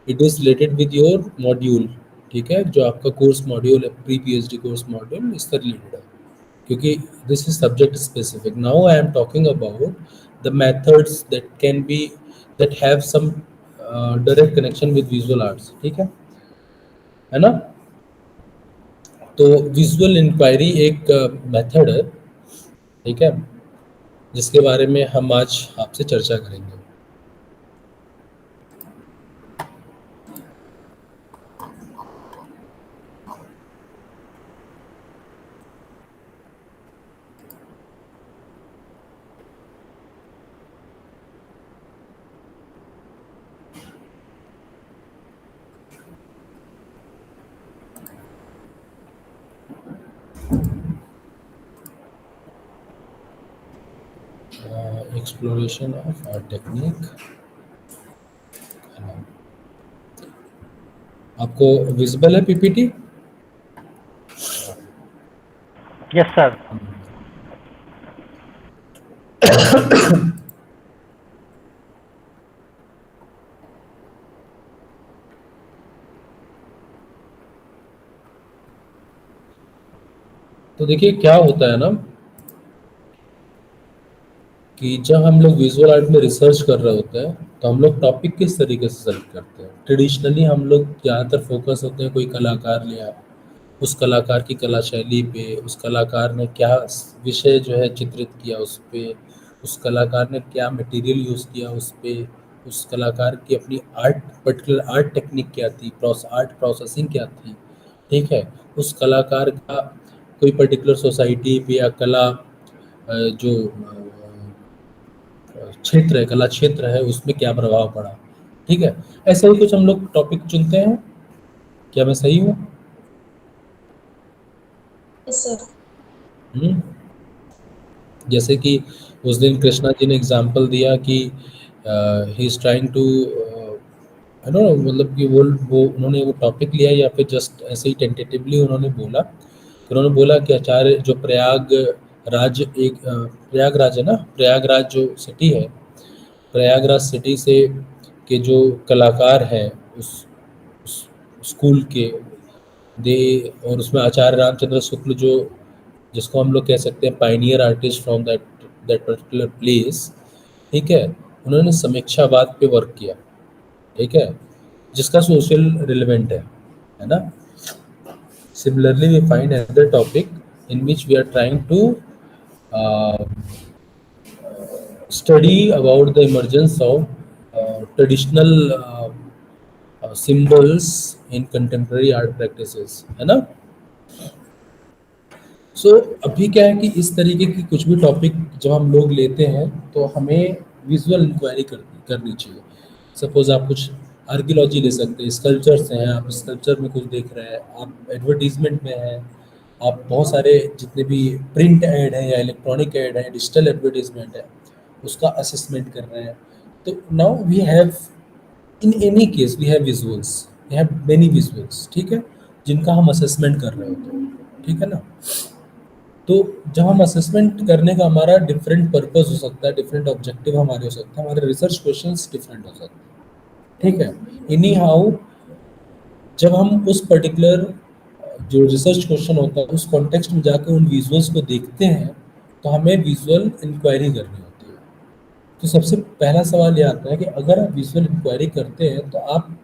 it is related with your module. ठीक है, जो आपका कोर्स मॉड्यूल है, प्री पीएचडी कोर्स मॉड्यूल, इससे रिलेटेड है, क्योंकि this is subject specific. Now I am talking about the methods that can be that have some direct connection with visual arts. ठीक है ना? तो विजुअल इंक्वायरी एक method है, ठीक है, जिसके बारे में हम आज आपसे चर्चा करेंगे। Exploration of art technique. आपको विजिबल है पीपीटी? Yes sir. तो देखिए क्या होता है ना, कि जब हम लोग विजुअल आर्ट में रिसर्च कर रहे होते हैं तो हम लोग टॉपिक किस तरीके से सेलेक्ट करते हैं? ट्रेडिशनली हम लोग ज़्यादातर फोकस होते हैं, कोई कलाकार लिया, उस कलाकार की कला शैली पे, उस कलाकार ने क्या विषय जो है चित्रित किया उस पे, उस कलाकार ने क्या मटेरियल यूज़ किया उस पे, उस कलाकार की अपनी आर्ट, पर्टिकुलर आर्ट टेक्निक क्या थी, आर्ट प्रोसेसिंग क्या थी। ठीक है। उस कलाकार का कोई पर्टिकुलर सोसाइटी पे या कला जो क्षेत्र है, कला क्षेत्र है, उसमें क्या प्रभाव पड़ा। ठीक है। ऐसे ही कुछ हम लोग टॉपिक चुनते हैं। क्या मैं सही हूँ? Yes sir. हम्म। जैसे कि उस दिन कृष्णा जी ने एग्जाम्पल दिया कि ही इज ट्राइंग टू है ना, मतलब कि वो उन्होंने वो टॉपिक लिया या फिर जस्ट ऐसे ही टेंटेटिवली उन्होंने बोला। फिर उन्होंने बोला कि आचार्य जो प्रयागराज, एक प्रयागराज है ना, प्रयागराज जो सिटी है, प्रयागराज सिटी से के जो कलाकार हैं उस स्कूल के, दे, और उसमें आचार्य रामचंद्र शुक्ल जो, जिसको हम लोग कह सकते हैं pioneer artist from that that particular place. ठीक है। उन्होंने समीक्षावाद पे वर्क किया। ठीक है, जिसका सोशल रिलेवेंट है ना? Similarly we find another topic in which we are trying to study about the emergence of traditional symbols in contemporary art practices, है ना? सो अभी क्या है कि इस तरीके की कुछ भी टॉपिक जब हम लोग लेते हैं तो हमें विजुअल इंक्वायरी करनी चाहिए। सपोज आप कुछ आर्कियोलॉजी ले सकते हैं, स्कल्पचर्स हैं, आप स्कल्पचर में कुछ देख रहे हैं, आप एडवर्टीजमेंट में हैं, आप बहुत सारे जितने भी प्रिंट ऐड है या इलेक्ट्रॉनिक ऐड है, डिजिटल एडवर्टीजमेंट है, उसका असेसमेंट कर रहे हैं। तो now we have, in any case we have visuals, we have many visuals. ठीक है, जिनका हम असेसमेंट कर रहे होते हैं। ठीक है ना? तो जब हम असेसमेंट करने का हमारा डिफरेंट पर्पस हो सकता है, डिफरेंट ऑब्जेक्टिव हमारे हो सकते हैं, हमारे रिसर्च क्वेश्चंस डिफरेंट हो सकते हैं। ठीक है। एनी हाउ, जब हम उस पर्टिकुलर जो रिसर्च क्वेश्चन होता है उस कॉन्टेक्स्ट में जाकर उन विजुअल्स को देखते हैं तो हमें विजुअल इंक्वायरी करनी होती है। तो सबसे पहला सवाल ये आता है कि अगर आप विजुअल इंक्वायरी करते हैं तो आप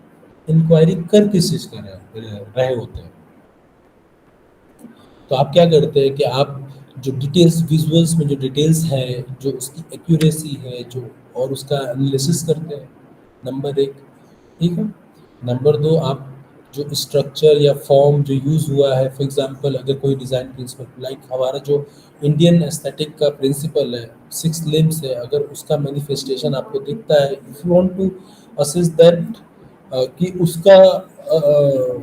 इंक्वायरी कर किस चीज़ कर रहे होते हैं? तो आप क्या करते हैं कि आप जो डिटेल्स विजुअल्स में जो डिटेल्स है, जो उसकी एक्यूरेसी है, जो और उसका एनालिसिस करते हैं, नंबर एक। ठीक है। नंबर दो, आप जो स्ट्रक्चर या फॉर्म जो यूज़ हुआ है, फॉर एग्जांपल अगर कोई डिज़ाइन प्रिंसिपल लाइक हमारा जो इंडियन एस्थेटिक का प्रिंसिपल है, सिक्स लिम्स है, अगर उसका मैनिफेस्टेशन आपको दिखता है, if you want to assess that कि उसका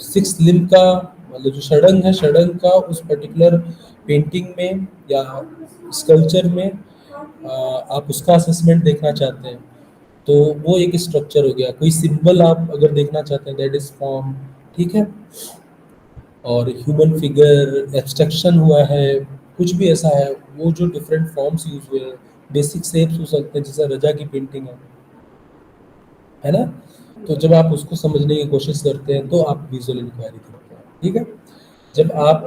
सिक्स लिम्ब का मतलब जो षडंग है, षडंग का उस पर्टिकुलर पेंटिंग में या स्कल्पचर में आप उसका असेसमेंट देखना चाहते हैं, तो वो एक स्ट्रक्चर हो गया। कोई सिंबल आप अगर देखना चाहते हैं, दैट इज फॉर्म। ठीक है। और ह्यूमन फिगर एब्स्ट्रक्शन हुआ है, कुछ भी ऐसा है, वो जो डिफरेंट फॉर्म्स यूज हुए हैं, बेसिक शेप्स हो सकते हैं, जैसे रजा की पेंटिंग है ना। तो जब आप उसको समझने की कोशिश करते हैं तो आप विजुअल इंक्वायरी करते हैं। ठीक है। जब आप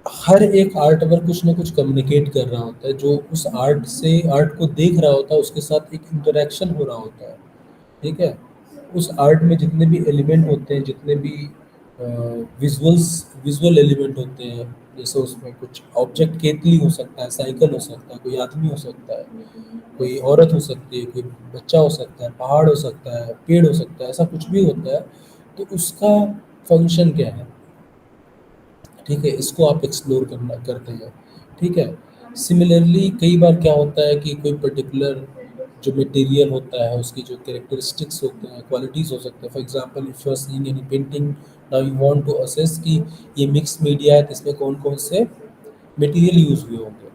हर एक आर्ट वर्क कुछ ना कुछ कम्युनिकेट कर रहा होता है, जो उस आर्ट से आर्ट को देख रहा होता है उसके साथ एक इंटरेक्शन हो रहा होता है। ठीक है। उस आर्ट में जितने भी एलिमेंट होते हैं, जितने भी विजुअल एलिमेंट होते हैं, जैसे उसमें कुछ ऑब्जेक्ट, केतली हो सकता है, साइकिल हो सकता है, कोई आदमी हो सकता है, कोई औरत हो सकती है, कोई बच्चा हो सकता है, पहाड़ हो सकता है, पेड़ हो सकता है, ऐसा कुछ भी होता है। तो उसका फंक्शन क्या है। ठीक है। इसको आप एक्सप्लोर करना करते हैं। ठीक है। सिमिलरली कई बार क्या होता है कि कोई पर्टिकुलर जो मटेरियल होता है, उसकी जो कैरेक्टरिस्टिक्स होते हैं, क्वालिटीज़ हो सकते हैं, for example if you are seeing any painting, now you want to assess कि ये मिक्स मीडिया है, तो इसमें कौन कौन से मटेरियल यूज़ हुए होंगे,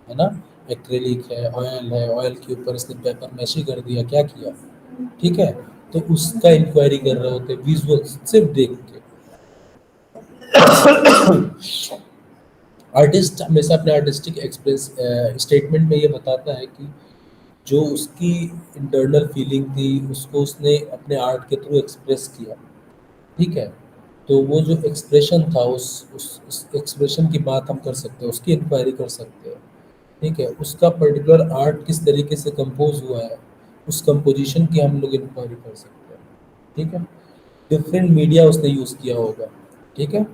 है ना। एक्रेलिक है, ऑयल के ऊपर इसने पेपर मैशी कर दिया, क्या किया। ठीक है। तो उसका इंक्वायरी कर रहे होते हैं विजुअल सिर्फ देख के। आर्टिस्ट हमेशा अपने आर्टिस्टिक एक्सप्रेस स्टेटमेंट में ये बताता है कि जो उसकी इंटरनल फीलिंग थी, उसको उसने अपने आर्ट के थ्रू एक्सप्रेस किया। ठीक है। तो वो जो एक्सप्रेशन था, उस एक्सप्रेशन की बात हम कर सकते हैं, उसकी इंक्वायरी कर सकते हैं। ठीक है। उसका पर्टिकुलर आर्ट किस तरीके से कंपोज हुआ है, उस कंपोजिशन की हम लोग इंक्वायरी कर सकते हैं। ठीक है। डिफरेंट मीडिया उसने यूज़ किया होगा। ठीक है।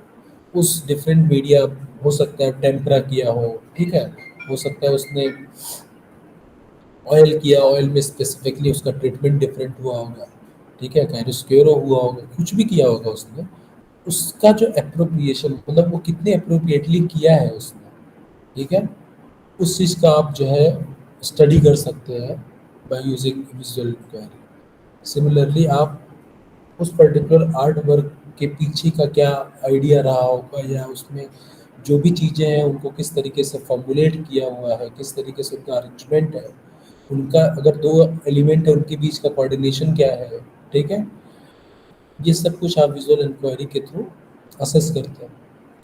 उस डिफरेंट मीडिया, हो सकता है टेम्परा किया हो। ठीक है। हो सकता है उसने ऑयल किया, ऑयल में स्पेसिफिकली उसका ट्रीटमेंट डिफरेंट हुआ होगा। ठीक है। कैरिस्क्योरो हुआ होगा, कुछ भी किया होगा उसने। उसका जो अप्रोप्रिएशन, मतलब वो कितने अप्रोप्रिएटली किया है उसने। ठीक है। उस चीज़ का आप जो है स्टडी कर सकते हैं by using visual inquiry. Similarly आप उस पर्टिकुलर आर्ट वर्क के पीछे का क्या आइडिया रहा होगा, या उसमें जो भी चीज़ें हैं उनको किस तरीके से फॉर्मुलेट किया हुआ है, किस तरीके से उनका अरेंजमेंट है, उनका अगर दो एलिमेंट है उनके बीच का कोऑर्डिनेशन क्या है। ठीक है। ये सब कुछ आप विजुअल इंक्वायरी के थ्रू असेस करते हैं।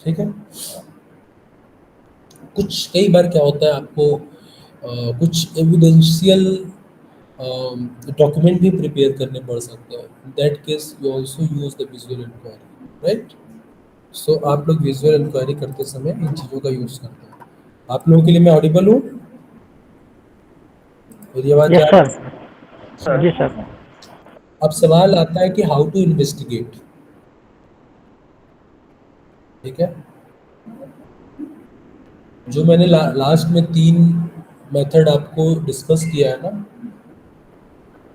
ठीक है। कुछ कई बार क्या होता है, आपको कुछ एविडेंशियल डॉक्यूमेंट भी प्रिपेयर करने पड़ सकते हैं। In that case you also use the visual inquiry, right. So आप लोग विजुअल इंक्वायरी करते समय इन चीज़ों का यूज़ करते हैं। आप लोगों के लिए मैं ऑडिबल हूँ, मेरी आवाज़ जा यस रही सर। है। जी सर। अब सवाल आता है कि हाउ टू इन्वेस्टिगेट। ठीक है। जो मैंने लास्ट में तीन मेथड आपको डिस्कस किया है ना,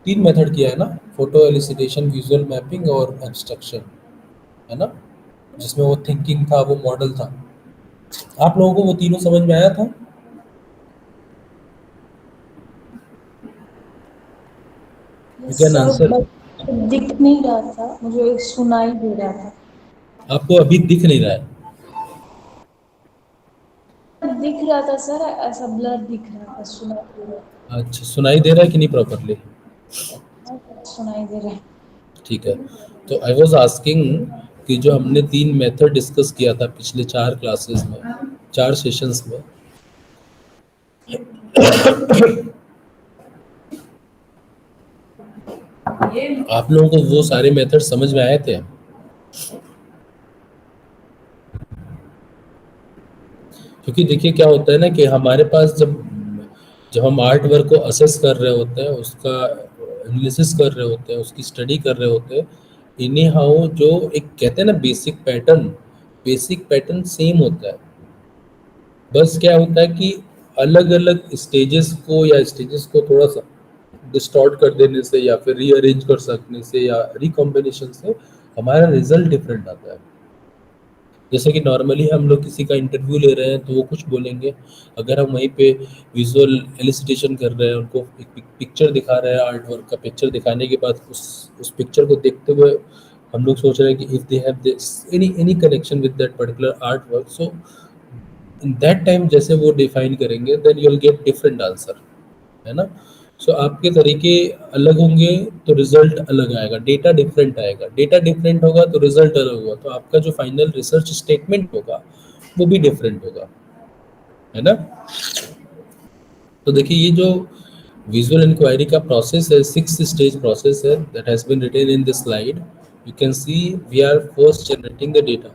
तीन मेथड किया है ना, फोटो एलिसिटेशन, विजुअल मैपिंग और एब्स्ट्रक्शन, है ना, जिसमें वो थिंकिंग था, वो मॉडल था। आप लोगों को वो तीनों समझ में आया था। You yes can sir, answer. But दिख नहीं रहा था, मुझे सुनाई दे रहा था। आपको अभी दिख नहीं रहा है। दिख रहा था सर, ऐसा ब्लर दिख रहा था, सुनाई दे रहा अच्छा, सुनाई दे रहा है कि नहीं प्रॉपरली। था, सुनाई दे रहा है। ठीक है। तो आई वाज आस्किंग कि जो हमने तीन मेथड डिस्कस किया था पिछले चार क्लासेस में, चार सेशंस में, आप लोगों को वो सारे मेथड समझ में आए थे। क्योंकि देखिए क्या होता है ना कि हमारे पास जब जब हम आर्ट वर्क को असेस कर रहे होते हैं, उसका एनालिसिस कर रहे होते हैं, उसकी स्टडी कर रहे होते हैं, इन्हीं हाउ जो एक कहते हैं ना basic pattern, basic pattern same होता है, बस क्या होता है कि अलग अलग स्टेजेस को या स्टेजेस को थोड़ा सा डिस्टॉर्ट कर देने से या फिर रीअरेंज कर सकने से या रिकॉम्बिनेशन से हमारा रिजल्ट डिफरेंट आता है। जैसे कि नॉर्मली हम लोग किसी का इंटरव्यू ले रहे हैं तो वो कुछ बोलेंगे, अगर हम वहीं पे विजुअल एलिसिटेशन कर रहे हैं, उनको एक पिक्चर दिखा रहे हैं, आर्ट वर्क का पिक्चर दिखाने के बाद उस पिक्चर को देखते हुए हम लोग सोच रहे हैं कि if they have this any connection with that particular art work, so in that time जैसे वो डिफाइन करेंगे then you will get different answer, है ना। सो आपके तरीके अलग होंगे तो रिजल्ट अलग आएगा, डेटा डिफरेंट आएगा, डेटा डिफरेंट होगा तो रिजल्ट अलग होगा, तो आपका जो फाइनल रिसर्च स्टेटमेंट होगा वो भी डिफरेंट होगा, है ना। तो देखिए ये जो विजुअल इंक्वायरी का प्रोसेस है, 6 स्टेज प्रोसेस है that has been written in this slide. You can see we are first generating the data,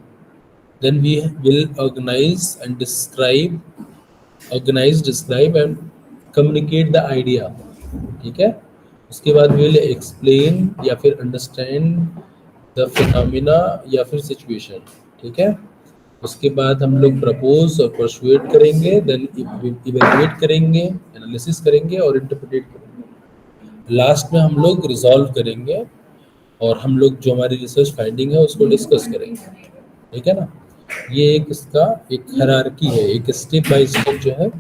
then we will organize, describe and communicate the idea, ठीक है। उसके बाद विल एक्सप्लेन या फिर understand the phenomena या फिर situation, ठीक है। उसके बाद हम लोग प्रपोज और परसुएट करेंगे, देन इवेलुएट करेंगे, एनालिसिस करेंगे और इंटरप्रेट करेंगे। लास्ट में हम लोग रिजॉल्व करेंगे और हम लोग जो हमारी रिसर्च फाइंडिंग है उसको डिस्कस करेंगे, ठीक है ना। ये एक इसका एक हायरार्की है, एक स्टेप बाय स्टेप जो है।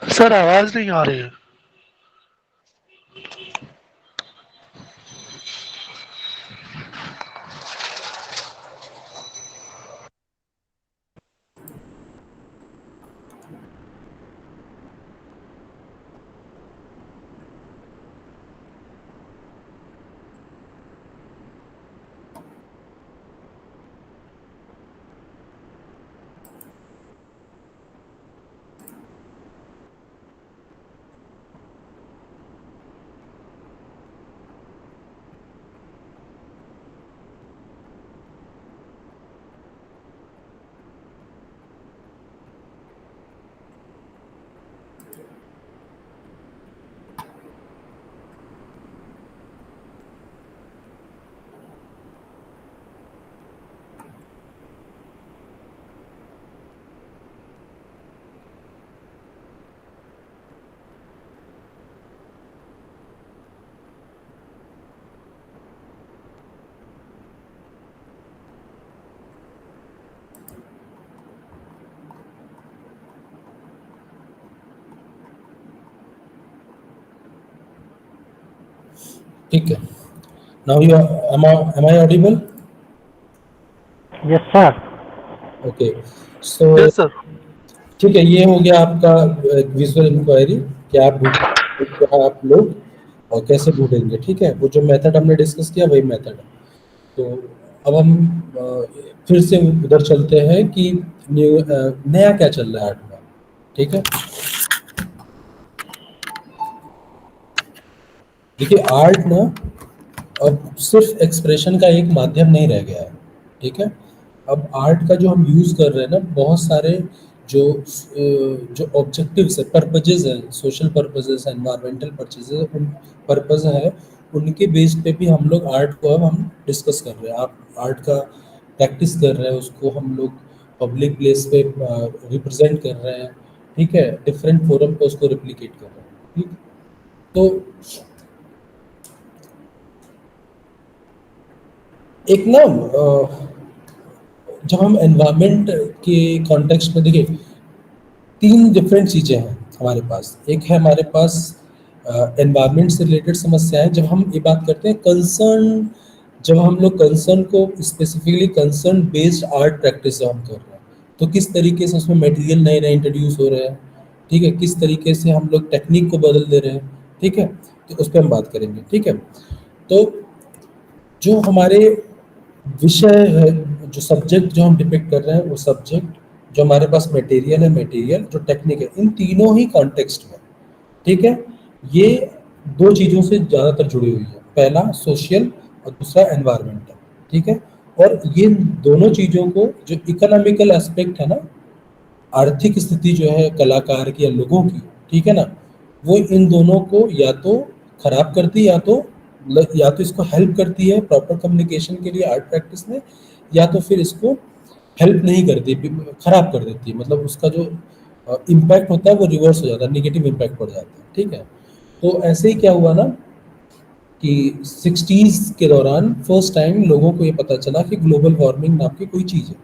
सर आवाज नहीं आ रही है। ठीक है, Now you are, am I audible? Yes, sir. Okay, so yes sir. ठीक है, ये हो गया आपका विजुअल इंक्वायरी कि आप ढूंढ आप लोग और कैसे ढूंढेंगे। ठीक है, वो जो मेथड हमने डिस्कस किया वही मेथड है। तो अब हम फिर से उधर चलते हैं कि नया क्या चल रहा है आर्ट में। ठीक है, देखिए आर्ट ना अब सिर्फ एक्सप्रेशन का एक माध्यम नहीं रह गया है। ठीक है, अब आर्ट का जो हम यूज़ कर रहे हैं ना, बहुत सारे जो ऑब्जेक्टिव्स है, पर्पजेज है, सोशल पर्पजेज है, एनवायरमेंटल पर्पजेज उन पर्पज है, उनके बेस पे भी हम लोग आर्ट को अब हम डिस्कस कर रहे हैं। आप आर्ट का प्रैक्टिस कर रहे हैं, उसको हम लोग पब्लिक प्लेस पे रिप्रेजेंट कर रहे हैं। ठीक है, डिफरेंट फोरम पे उसको रिप्लिकेट कर रहे हैं। ठीक, तो एक ना जब हम एनवायरनमेंट के कॉन्टेक्स्ट में देखिए, तीन डिफरेंट चीज़ें हैं हमारे पास। एक है हमारे पास एनवायरनमेंट से रिलेटेड समस्याएं, जब हम ये बात करते हैं कंसर्न, जब हम लोग कंसर्न को specifically concern based art practice जब हम कर रहे हैं, तो किस तरीके से उसमें मटेरियल नए नए इंट्रोड्यूस हो रहे हैं। ठीक है, किस तरीके से हम लोग टेक्निक को बदल दे रहे हैं। ठीक है, तो उस पर हम बात करेंगे। ठीक है, तो जो हमारे विषय है, जो सब्जेक्ट जो हम डिपिक्ट कर रहे हैं, वो सब्जेक्ट, जो हमारे पास मटेरियल है, मटेरियल जो टेक्निक है, इन तीनों ही कॉन्टेक्स्ट में। ठीक है, ये दो चीज़ों से ज़्यादातर जुड़ी हुई है, पहला सोशल और दूसरा एनवायरमेंटल। ठीक है, और ये दोनों चीज़ों को, जो इकोनॉमिकल एस्पेक्ट है ना, आर्थिक स्थिति जो है कलाकार की या लोगों की, ठीक है ना, वो इन दोनों को या तो खराब करती है, या तो इसको हेल्प करती है प्रॉपर कम्युनिकेशन के लिए आर्ट प्रैक्टिस में, या तो फिर इसको हेल्प नहीं करती, खराब कर देती है। मतलब उसका जो इम्पैक्ट होता है वो रिवर्स हो जाता है, निगेटिव इम्पैक्ट पड़ जाता है। ठीक है, तो ऐसे ही क्या हुआ ना कि 60s के दौरान फर्स्ट टाइम लोगों को ये पता चला कि ग्लोबल वार्मिंग नाम की कोई चीज़ है।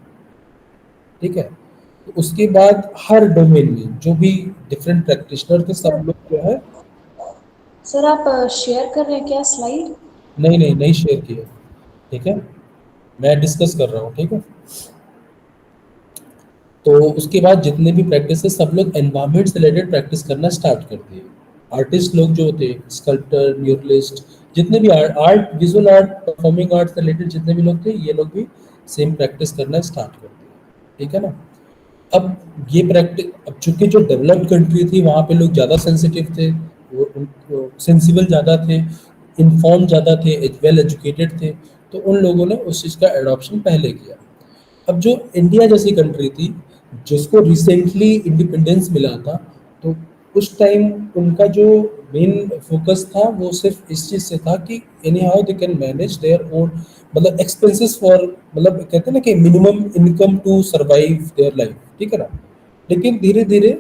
ठीक है, तो उसके बाद हर डोमेन में जो भी डिफरेंट प्रैक्टिशनर थे, सब लोग जो है, सर आप शेयर कर रहे हैं क्या स्लाइड? नहीं नहीं नहीं शेयर किया। ठीक है, मैं डिस्कस कर रहा हूँ। ठीक है, तो उसके बाद जितने भी प्रैक्टिस है, सब लोग एनवायरमेंट से रिलेटेड प्रैक्टिस करना स्टार्ट कर दिए। आर्टिस्ट लोग जो थे, स्कल्प्टर, म्यूरलिस्ट, जितने भी art, visual art, performing art से रिलेटेड जितने भी लोग थे, ये लोग भी सेम प्रैक्टिस करना स्टार्ट कर दिए। ठीक है ना, अब ये प्रैक्टिस, अब चूंकि जो डेवलप्ड कंट्री थी वहाँ पे लोग ज़्यादा सेंसिटिव थे, वो सेंसिबल ज़्यादा थे, इन्फॉर्म ज़्यादा थे, वेल एजुकेटेड थे, तो उन लोगों ने उस चीज़ का एडॉप्शन पहले किया। अब जो इंडिया जैसी कंट्री थी, जिसको रिसेंटली इंडिपेंडेंस मिला था, तो उस टाइम उनका जो मेन फोकस था वो सिर्फ इस चीज़ से था कि any how they can manage their own, मतलब एक्सपेंसेस फॉर, मतलब कहते हैं ना कि minimum income to survive their life. ठीक है ना, लेकिन धीरे धीरे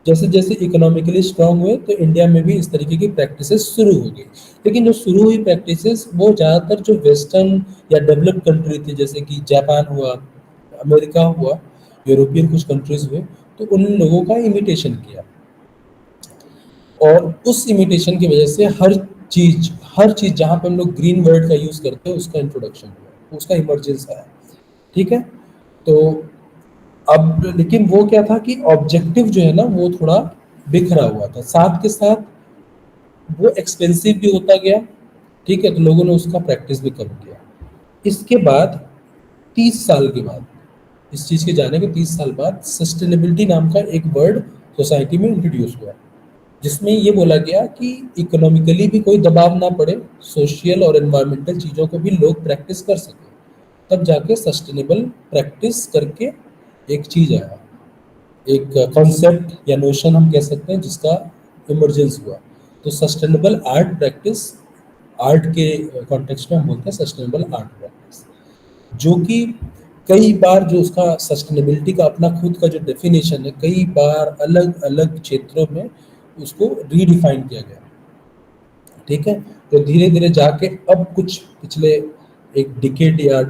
जैसे जैसे इकोनॉमिकली स्ट्रांग हुए, तो इंडिया में भी इस तरीके की प्रैक्टिसेस शुरू हो गई। लेकिन जो शुरू हुई प्रैक्टिसेस वो ज़्यादातर जो वेस्टर्न या डेवलप्ड कंट्री थी, जैसे कि जापान हुआ, अमेरिका हुआ, यूरोपियन कुछ कंट्रीज हुए, तो उन लोगों का इमिटेशन किया, और उस इमिटेशन की वजह से हर चीज़ जहाँ पे हम लोग ग्रीन वर्ड का यूज़ करते हैं, उसका इंट्रोडक्शन हुआ, उसका इमर्जेंस आया। ठीक है, तो अब लेकिन वो क्या था कि ऑब्जेक्टिव जो है ना वो थोड़ा बिखरा हुआ था, साथ के साथ वो एक्सपेंसिव भी होता गया। ठीक है, तो लोगों ने उसका प्रैक्टिस भी कम किया। इसके बाद 30 साल के बाद, इस चीज़ के जाने के 30 साल बाद, सस्टेनेबिलिटी नाम का एक वर्ड सोसाइटी में इंट्रोड्यूस हुआ, जिसमें ये बोला गया कि इकोनॉमिकली भी कोई दबाव ना पड़े, सोशल और एनवायरमेंटल चीज़ों को भी लोग प्रैक्टिस कर सकें, तब जाके सस्टेनेबल प्रैक्टिस करके एक चीज़ आया, एक कॉन्सेप्ट या नोशन हम कह सकते हैं, जिसका इमरजेंस हुआ। तो सस्टेनेबल आर्ट प्रैक्टिस, आर्ट के कॉन्टेक्स्ट में हम बोलते हैं सस्टेनेबल आर्ट प्रैक्टिस, जो कि कई बार जो उसका सस्टेनेबिलिटी का अपना खुद का जो डेफिनेशन है, कई बार अलग अलग क्षेत्रों में उसको रीडिफाइन किया गया। ठीक है, तो धीरे धीरे जाके अब कुछ पिछले एक डिकेड या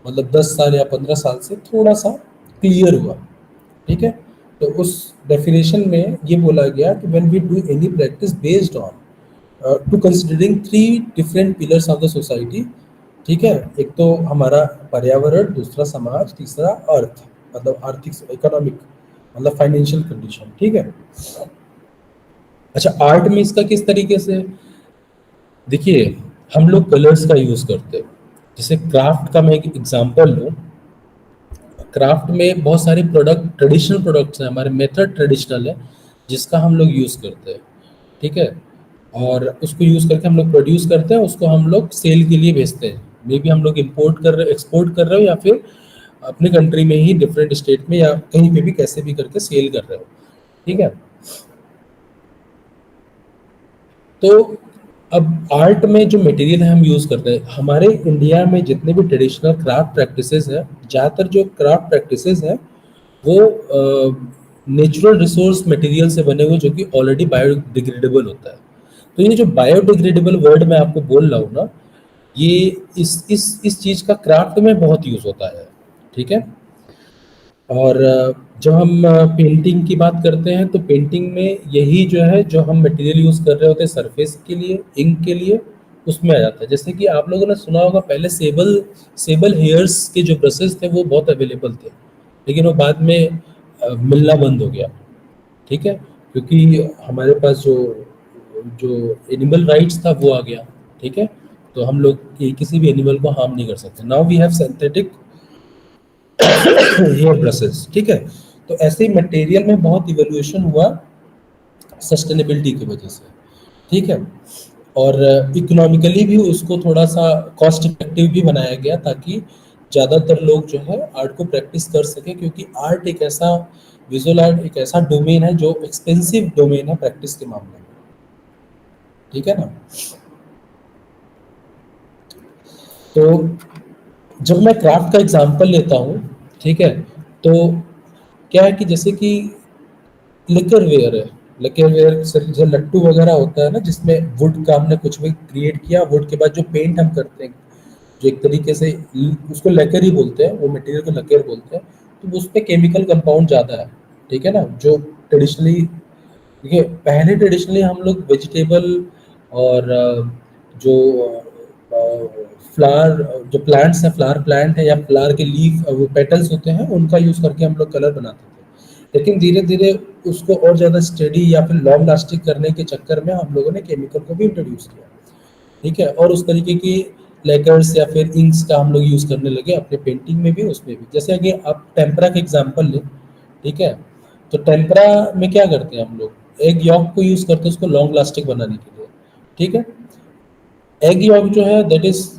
मतलब 10 साल या 15 साल से थोड़ा सा क्लियर हुआ। ठीक है, तो उस डेफिनेशन में ये बोला गया कि when we do any practice based on to considering 3 different pillars of the society. ठीक है, एक तो हमारा पर्यावरण, दूसरा समाज, तीसरा अर्थ मतलब आर्थिक इकोनॉमिक मतलब फाइनेंशियल कंडीशन। ठीक है। अच्छा, आर्ट में इसका किस तरीके से, देखिए हम लोग कलर्स का यूज करते हैं। जैसे क्राफ्ट का मैं एक एग्जांपल लूँ, क्राफ्ट में बहुत सारे प्रोडक्ट ट्रेडिशनल प्रोडक्ट्स हैं, हमारे मेथड ट्रेडिशनल है जिसका हम लोग यूज करते हैं। ठीक है, और उसको यूज करके हम लोग प्रोड्यूस करते हैं, उसको हम लोग सेल के लिए भेजते हैं। मे बी हम लोग इंपोर्ट कर रहे एक्सपोर्ट कर रहे हो या फिर अपने कंट्री में ही डिफरेंट स्टेट में या कहीं पे भी कैसे भी करके सेल कर रहे हो। ठीक है, तो अब आर्ट में जो मटेरियल है हम यूज करते हैं, हमारे इंडिया में जितने भी ट्रेडिशनल क्राफ्ट प्रैक्टिसेस है, ज़्यादातर जो क्राफ्ट प्रैक्टिसेस है वो नेचुरल रिसोर्स मटेरियल से बने हुए जो कि ऑलरेडी बायोडिग्रेडेबल होता है। तो ये जो बायोडिग्रेडेबल वर्ड मैं आपको बोल रहा हूँ ना, ये इस चीज़ का क्राफ्ट में बहुत यूज होता है। ठीक है, और जब हम पेंटिंग की बात करते हैं तो पेंटिंग में यही जो है जो हम मटेरियल यूज कर रहे होते हैं सरफेस के लिए, इंक के लिए, उसमें आ जाता है। जैसे कि आप लोगों ने सुना होगा पहले सेबल सेबल हेयर्स के जो ब्रशेस थे वो बहुत अवेलेबल थे, लेकिन वो बाद में मिलना बंद हो गया। ठीक है, क्योंकि हमारे पास जो जो एनिमल राइट्स था वो आ गया। ठीक है, तो हम लोग किसी भी एनिमल को हार्म नहीं कर सकते। Now we have synthetic hair brushes. ठीक है, तो ऐसे ही मटेरियल में बहुत इवोल्यूशन हुआ सस्टेनेबिलिटी की वजह से। ठीक है, और इकोनॉमिकली भी उसको थोड़ा सा कॉस्ट इफेक्टिव भी बनाया गया ताकि ज़्यादातर लोग जो है आर्ट को प्रैक्टिस कर सके, क्योंकि आर्ट एक ऐसा विजुअल आर्ट एक ऐसा डोमेन है जो एक्सपेंसिव डोमेन है प्रैक्टिस के मामले में। ठीक है ना, तो जब मैं क्राफ्ट का एग्जांपल लेता हूँ, ठीक है, तो क्या है कि जैसे कि लिकर वेयर है, लिकर वेयर से जो लट्टू वगैरह होता है ना, जिसमें वुड का हमने कुछ भी क्रिएट किया, वुड के बाद जो पेंट हम करते हैं जो एक तरीके से उसको लकर ही बोलते हैं, वो मटेरियल को लकर बोलते हैं, तो उस पे केमिकल कंपाउंड ज़्यादा है। ठीक है ना, जो ट्रेडिशनली देखिए पहले ट्रेडिशनली हम लोग वेजिटेबल और जो फ्लावर जो प्लांट्स हैं, फ्लावर प्लांट है या फ्लावर के लीफ वो पेटल्स होते हैं, उनका यूज़ करके हम लोग कलर बनाते थे। लेकिन धीरे धीरे उसको और ज़्यादा स्टडी या फिर लॉन्ग लास्टिंग करने के चक्कर में हम लोगों ने केमिकल को भी इंट्रोड्यूस किया। ठीक है, और उस तरीके की लेकर्स या फिर इंक्स का हम लोग यूज़ करने लगे अपने पेंटिंग में भी, उसमें भी। जैसे अगर आप टेम्परा का एग्जांपल लें, ठीक है, तो टेम्परा में क्या करते हैं हम लोग, एग यॉक को यूज़ करते हैं उसको लॉन्ग लास्टिंग बनाने के लिए। ठीक है, एग यॉक जो है दैट इज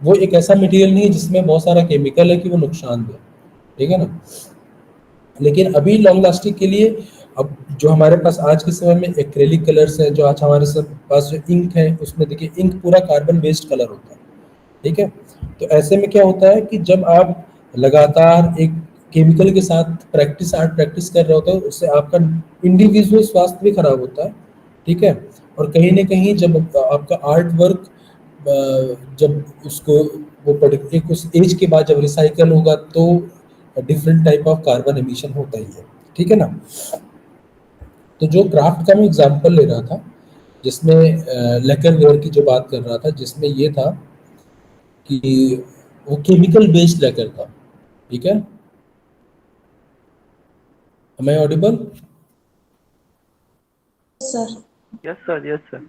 वो एक ऐसा मटेरियल नहीं है जिसमें बहुत सारा केमिकल है कि वो नुकसान दे। ठीक है ना, लेकिन अभी लॉन्ग लास्टिंग के लिए अब जो हमारे पास आज के समय में एक्रेलिक कलर्स हैं, जो आज हमारे पास जो इंक है उसमें देखिए इंक पूरा कार्बन बेस्ड कलर होता है। ठीक है, तो ऐसे में क्या होता है कि जब आप लगातार एक केमिकल के साथ आर्ट प्रैक्टिस कर रहे होते हो, उससे आपका इंडिविजुअल स्वास्थ्य भी खराब होता है। ठीक है, और कहीं ना कहीं जब आपका आर्ट वर्क जब उसको एक उस एज के बाद जब रिसाइकल होगा तो different type of carbon emission होता ही है। ठीक है ना, तो जो क्राफ्ट का मैं एग्जांपल ले रहा था जिसमें लेकर वेयर की जो बात कर रहा था, जिसमें ये था कि वो केमिकल बेस्ड लेकर था। ठीक है, am I Audible? Sir. Yes sir, yes sir.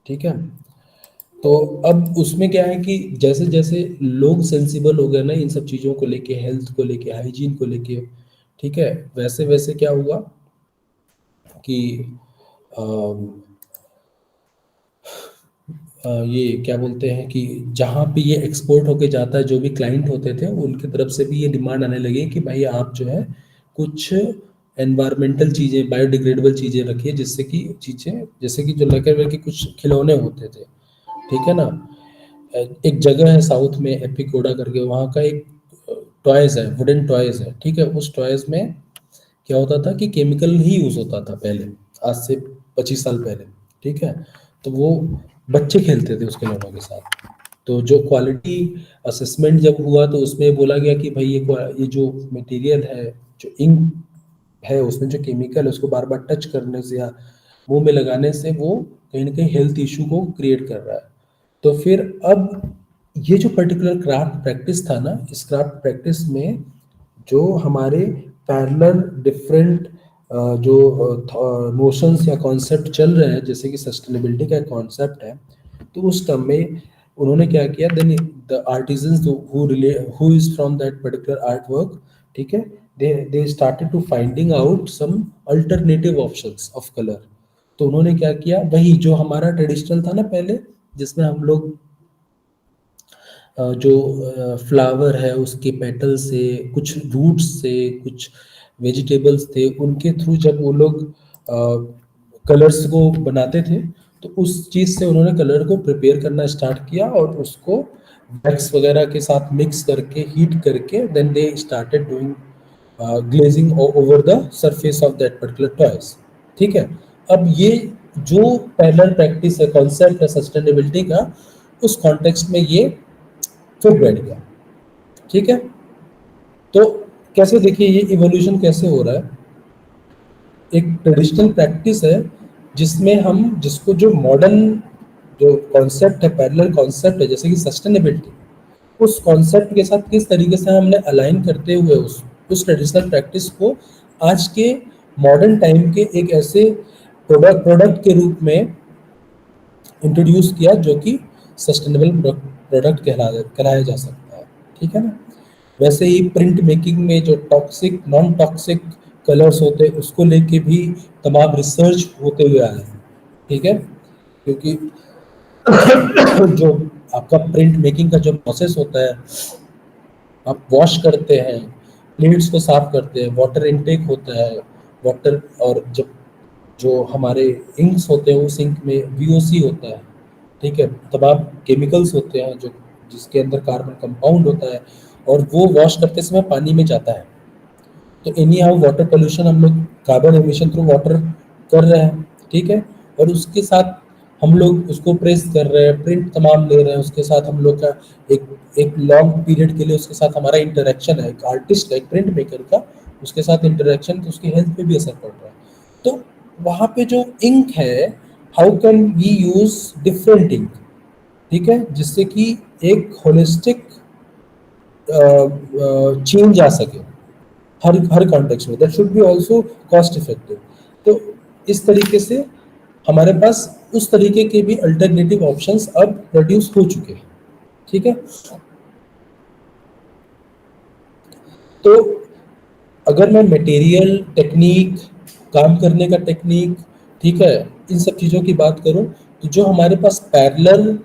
ठीक है, तो अब उसमें क्या है कि जैसे जैसे लोग सेंसिबल हो गए ना इन सब चीज़ों को लेके, हेल्थ को लेके, हाइजीन को लेके, ठीक है, वैसे वैसे क्या हुआ कि अम, ये क्या बोलते हैं कि जहाँ पे ये एक्सपोर्ट होके जाता है, जो भी क्लाइंट होते थे उनकी तरफ से भी ये डिमांड आने लगी कि भाई आप जो है कुछ एनवायरमेंटल चीज़ें, बायोडिग्रेडेबल चीज़ें रखिए, जिससे कि चीज़ें जैसे कि जो लकड़वे के कुछ खिलौने होते थे। ठीक है ना, एक जगह है साउथ में एपिकोडा करके, वहाँ का एक टॉयज है, वुडन टॉयज है। ठीक है, उस टॉयज में क्या होता था कि केमिकल ही यूज होता था पहले, आज से 25 साल पहले। ठीक है, तो वो बच्चे खेलते थे उसके खिलौनों के साथ। तो जो क्वालिटी असेसमेंट जब हुआ तो उसमें बोला गया कि भाई ये जो मटेरियल है, जो इंक है, उसमें जो केमिकल है उसको बार बार टच करने से या मुंह में लगाने से वो कहीं ना कहीं हेल्थ इशू को क्रिएट कर रहा है। तो फिर अब ये जो पर्टिकुलर क्राफ्ट प्रैक्टिस था ना, इस क्राफ्ट प्रैक्टिस में जो हमारे पैरेलल डिफरेंट जो नोशंस या कॉन्सेप्ट चल रहे हैं, जैसे कि सस्टेनेबिलिटी का कॉन्सेप्ट है, तो उस टर्म में उन्होंने क्या किया, then the artisans who is from that particular art work, ठीक है, they started to finding out some alternative options of colour. तो उन्होंने क्या किया, वही जो हमारा ट्रेडिशनल था ना पहले, जिसमें हम लोग जो फ्लावर है उसके पेटल से, कुछ रूट्स से, कुछ वेजिटेबल्स थे, उनके थ्रू जब वो लोग कलर्स को बनाते थे, तो उस चीज़ से उन्होंने कलर को प्रिपेयर करना स्टार्ट किया और उसको वैक्स वगैरह के साथ मिक्स करके, हीट करके, then they started doing glazing over the surface of that particular toys. ठीक है। अब ये जो पैरेलल प्रैक्टिस है, कॉन्सेप्ट है सस्टेनेबिलिटी का, उस कॉन्टेक्स्ट में ये फिट बैठ गया। ठीक है। तो कैसे देखिए ये इवोल्यूशन कैसे हो रहा है, एक ट्रेडिशनल प्रैक्टिस है जिसमें हम जिसको जो मॉडर्न जो कॉन्सेप्ट है, पैरेलल कॉन्सेप्ट है, जैसे कि सस्टेनेबिलिटी, उस कॉन्सेप्ट के साथ किस तरीके से हमने अलाइन करते हुए उस ट्रेडिशनल प्रैक्टिस को आज के मॉडर्न टाइम के एक ऐसे प्रोडक्ट के रूप में इंट्रोड्यूस किया जो कि सस्टेनेबल प्रोडक्ट कहलाया जा सकता है। ठीक है ना। वैसे ही प्रिंट मेकिंग में जो टॉक्सिक नॉन टॉक्सिक कलर्स होते हैं उसको लेके भी तमाम रिसर्च होते हुए आए हैं। ठीक है। क्योंकि जो आपका प्रिंट मेकिंग का जो प्रोसेस होता है, आप वॉश करते हैं, प्लेट्स को साफ करते हैं, वाटर इनटेक होता है, वाटर, और जब जो हमारे इंक्स होते हैं उस इंक में वीओसी होता है। ठीक है। तमाम केमिकल्स होते हैं जो जिसके अंदर कार्बन कंपाउंड होता है, और वो वॉश करते समय पानी में जाता है। तो एनी हाउ वाटर पोल्यूशन हम लोग कार्बन एमिशन थ्रू वाटर कर रहे हैं। ठीक है। और उसके साथ हम लोग उसको प्रेस कर रहे हैं, प्रिंट तमाम ले रहे हैं, उसके साथ हम लोग का एक एक लॉन्ग पीरियड के लिए उसके साथ हमारा इंटरेक्शन है, एक आर्टिस्ट का, एक प्रिंट मेकर का उसके साथ इंटरेक्शन, तो उसकी हेल्थ पे भी असर पड़ रहा है। तो वहाँ पे जो इंक है, how can we use different ink, ठीक है, जिससे कि एक होलिस्टिक चेंज आ सके हर हर कॉन्टेक्स्ट में, that should be also cost effective. तो इस तरीके से हमारे पास उस तरीके के भी अल्टरनेटिव ऑप्शंस अब प्रोड्यूस हो चुके हैं। ठीक है। तो अगर मैं मटेरियल, टेक्निक, काम करने का टेक्निक, ठीक है, इन सब चीज़ों की बात करूं, तो जो हमारे पास पैरेलल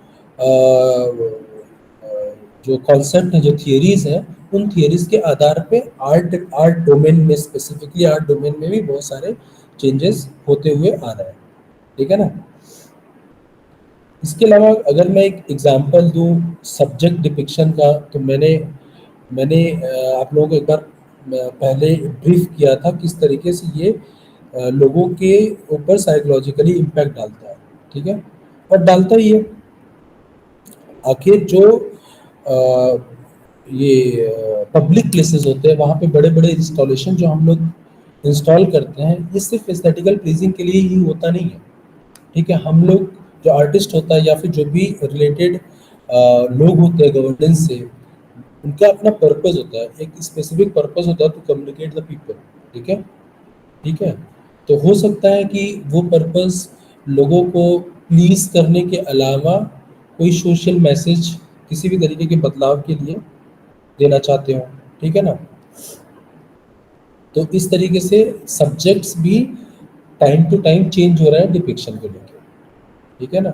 जो कॉन्सेप्ट है, जो थियरीज है, उन थियरीज के आधार पे आर्ट आर्ट डोमेन में, स्पेसिफिकली आर्ट डोमेन में भी बहुत सारे चेंजेस होते हुए आ रहे हैं। ठीक है ना। इसके अलावा अगर मैं एक एग्जांपल दूं सब्जेक्ट डिपिक्शन का, तो मैंने मैंने आप लोगों को एक बार पहले ब्रीफ किया था किस तरीके से ये लोगों के ऊपर साइकोलॉजिकली इम्पैक्ट डालता है। ठीक है। और डालता ही है। आखिर जो अ, ये पब्लिक प्लेसेस होते हैं, वहाँ पे बड़े बड़े इंस्टॉलेशन जो हम लोग इंस्टॉल करते हैं, ये सिर्फ एस्थेटिकल प्लीजिंग के लिए ही होता नहीं है। ठीक है। हम लोग जो आर्टिस्ट होता है या फिर जो भी रिलेटेड लोग होते हैं गवर्नेंस से, उनका अपना पर्पस होता है, एक स्पेसिफिक पर्पस होता है, टू कम्युनिकेट द पीपल। ठीक है। ठीक है। तो हो सकता है कि वो पर्पस लोगों को प्लीज करने के अलावा कोई सोशल मैसेज, किसी भी तरीके के बदलाव के लिए देना चाहते हो। ठीक है ना। तो इस तरीके से सब्जेक्ट्स भी टाइम टू टाइम चेंज हो रहा है डिपिक्शन को लेकर। ठीक है ना।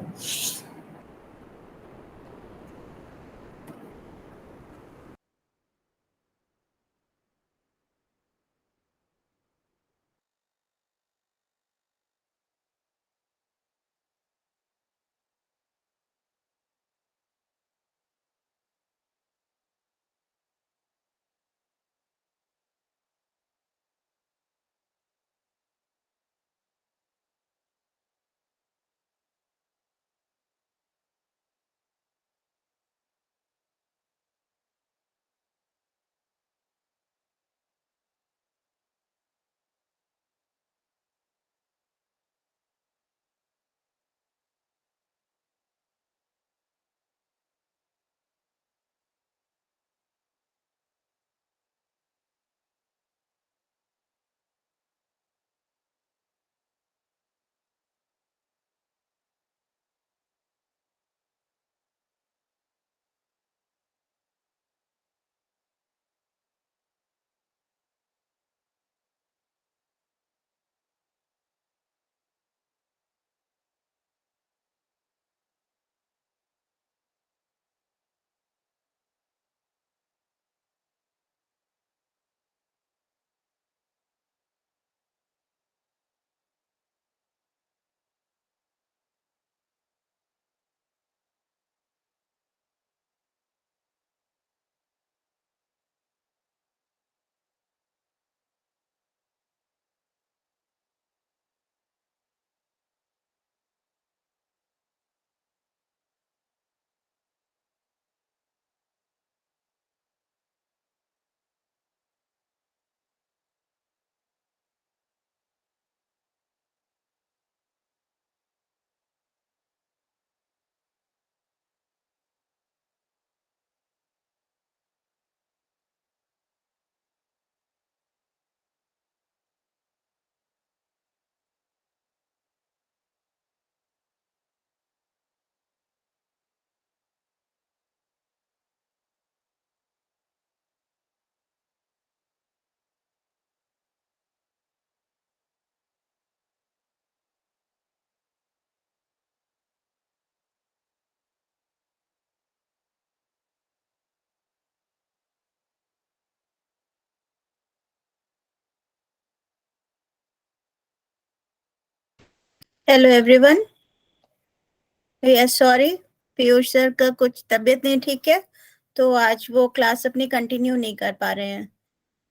Hello everyone. Sorry, Piyush sir का कुछ तबीयत नहीं ठीक है, तो आज वो क्लास अपनी कंटिन्यू नहीं कर पा रहे हैं।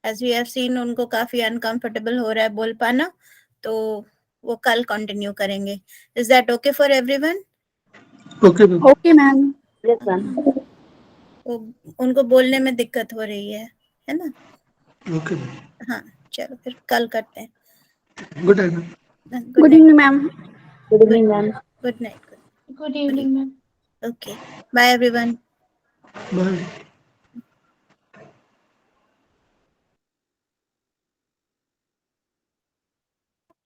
एज वी हैव सीन, उनको काफी अनकंफर्टेबल हो रहा है बोल पाना, तो वो कल कंटिन्यू करेंगे। Is that okay for everyone? Okay ma'am. Okay ma'am. Yes ma'am. उनको बोलने में दिक्कत हो रही है ना? Okay ma'am. हाँ, चलो फिर कल करते हैं। Good night ma'am. Good evening ma'am. Good evening ma'am. Good night. Good evening ma'am. Okay, bye everyone. Bye.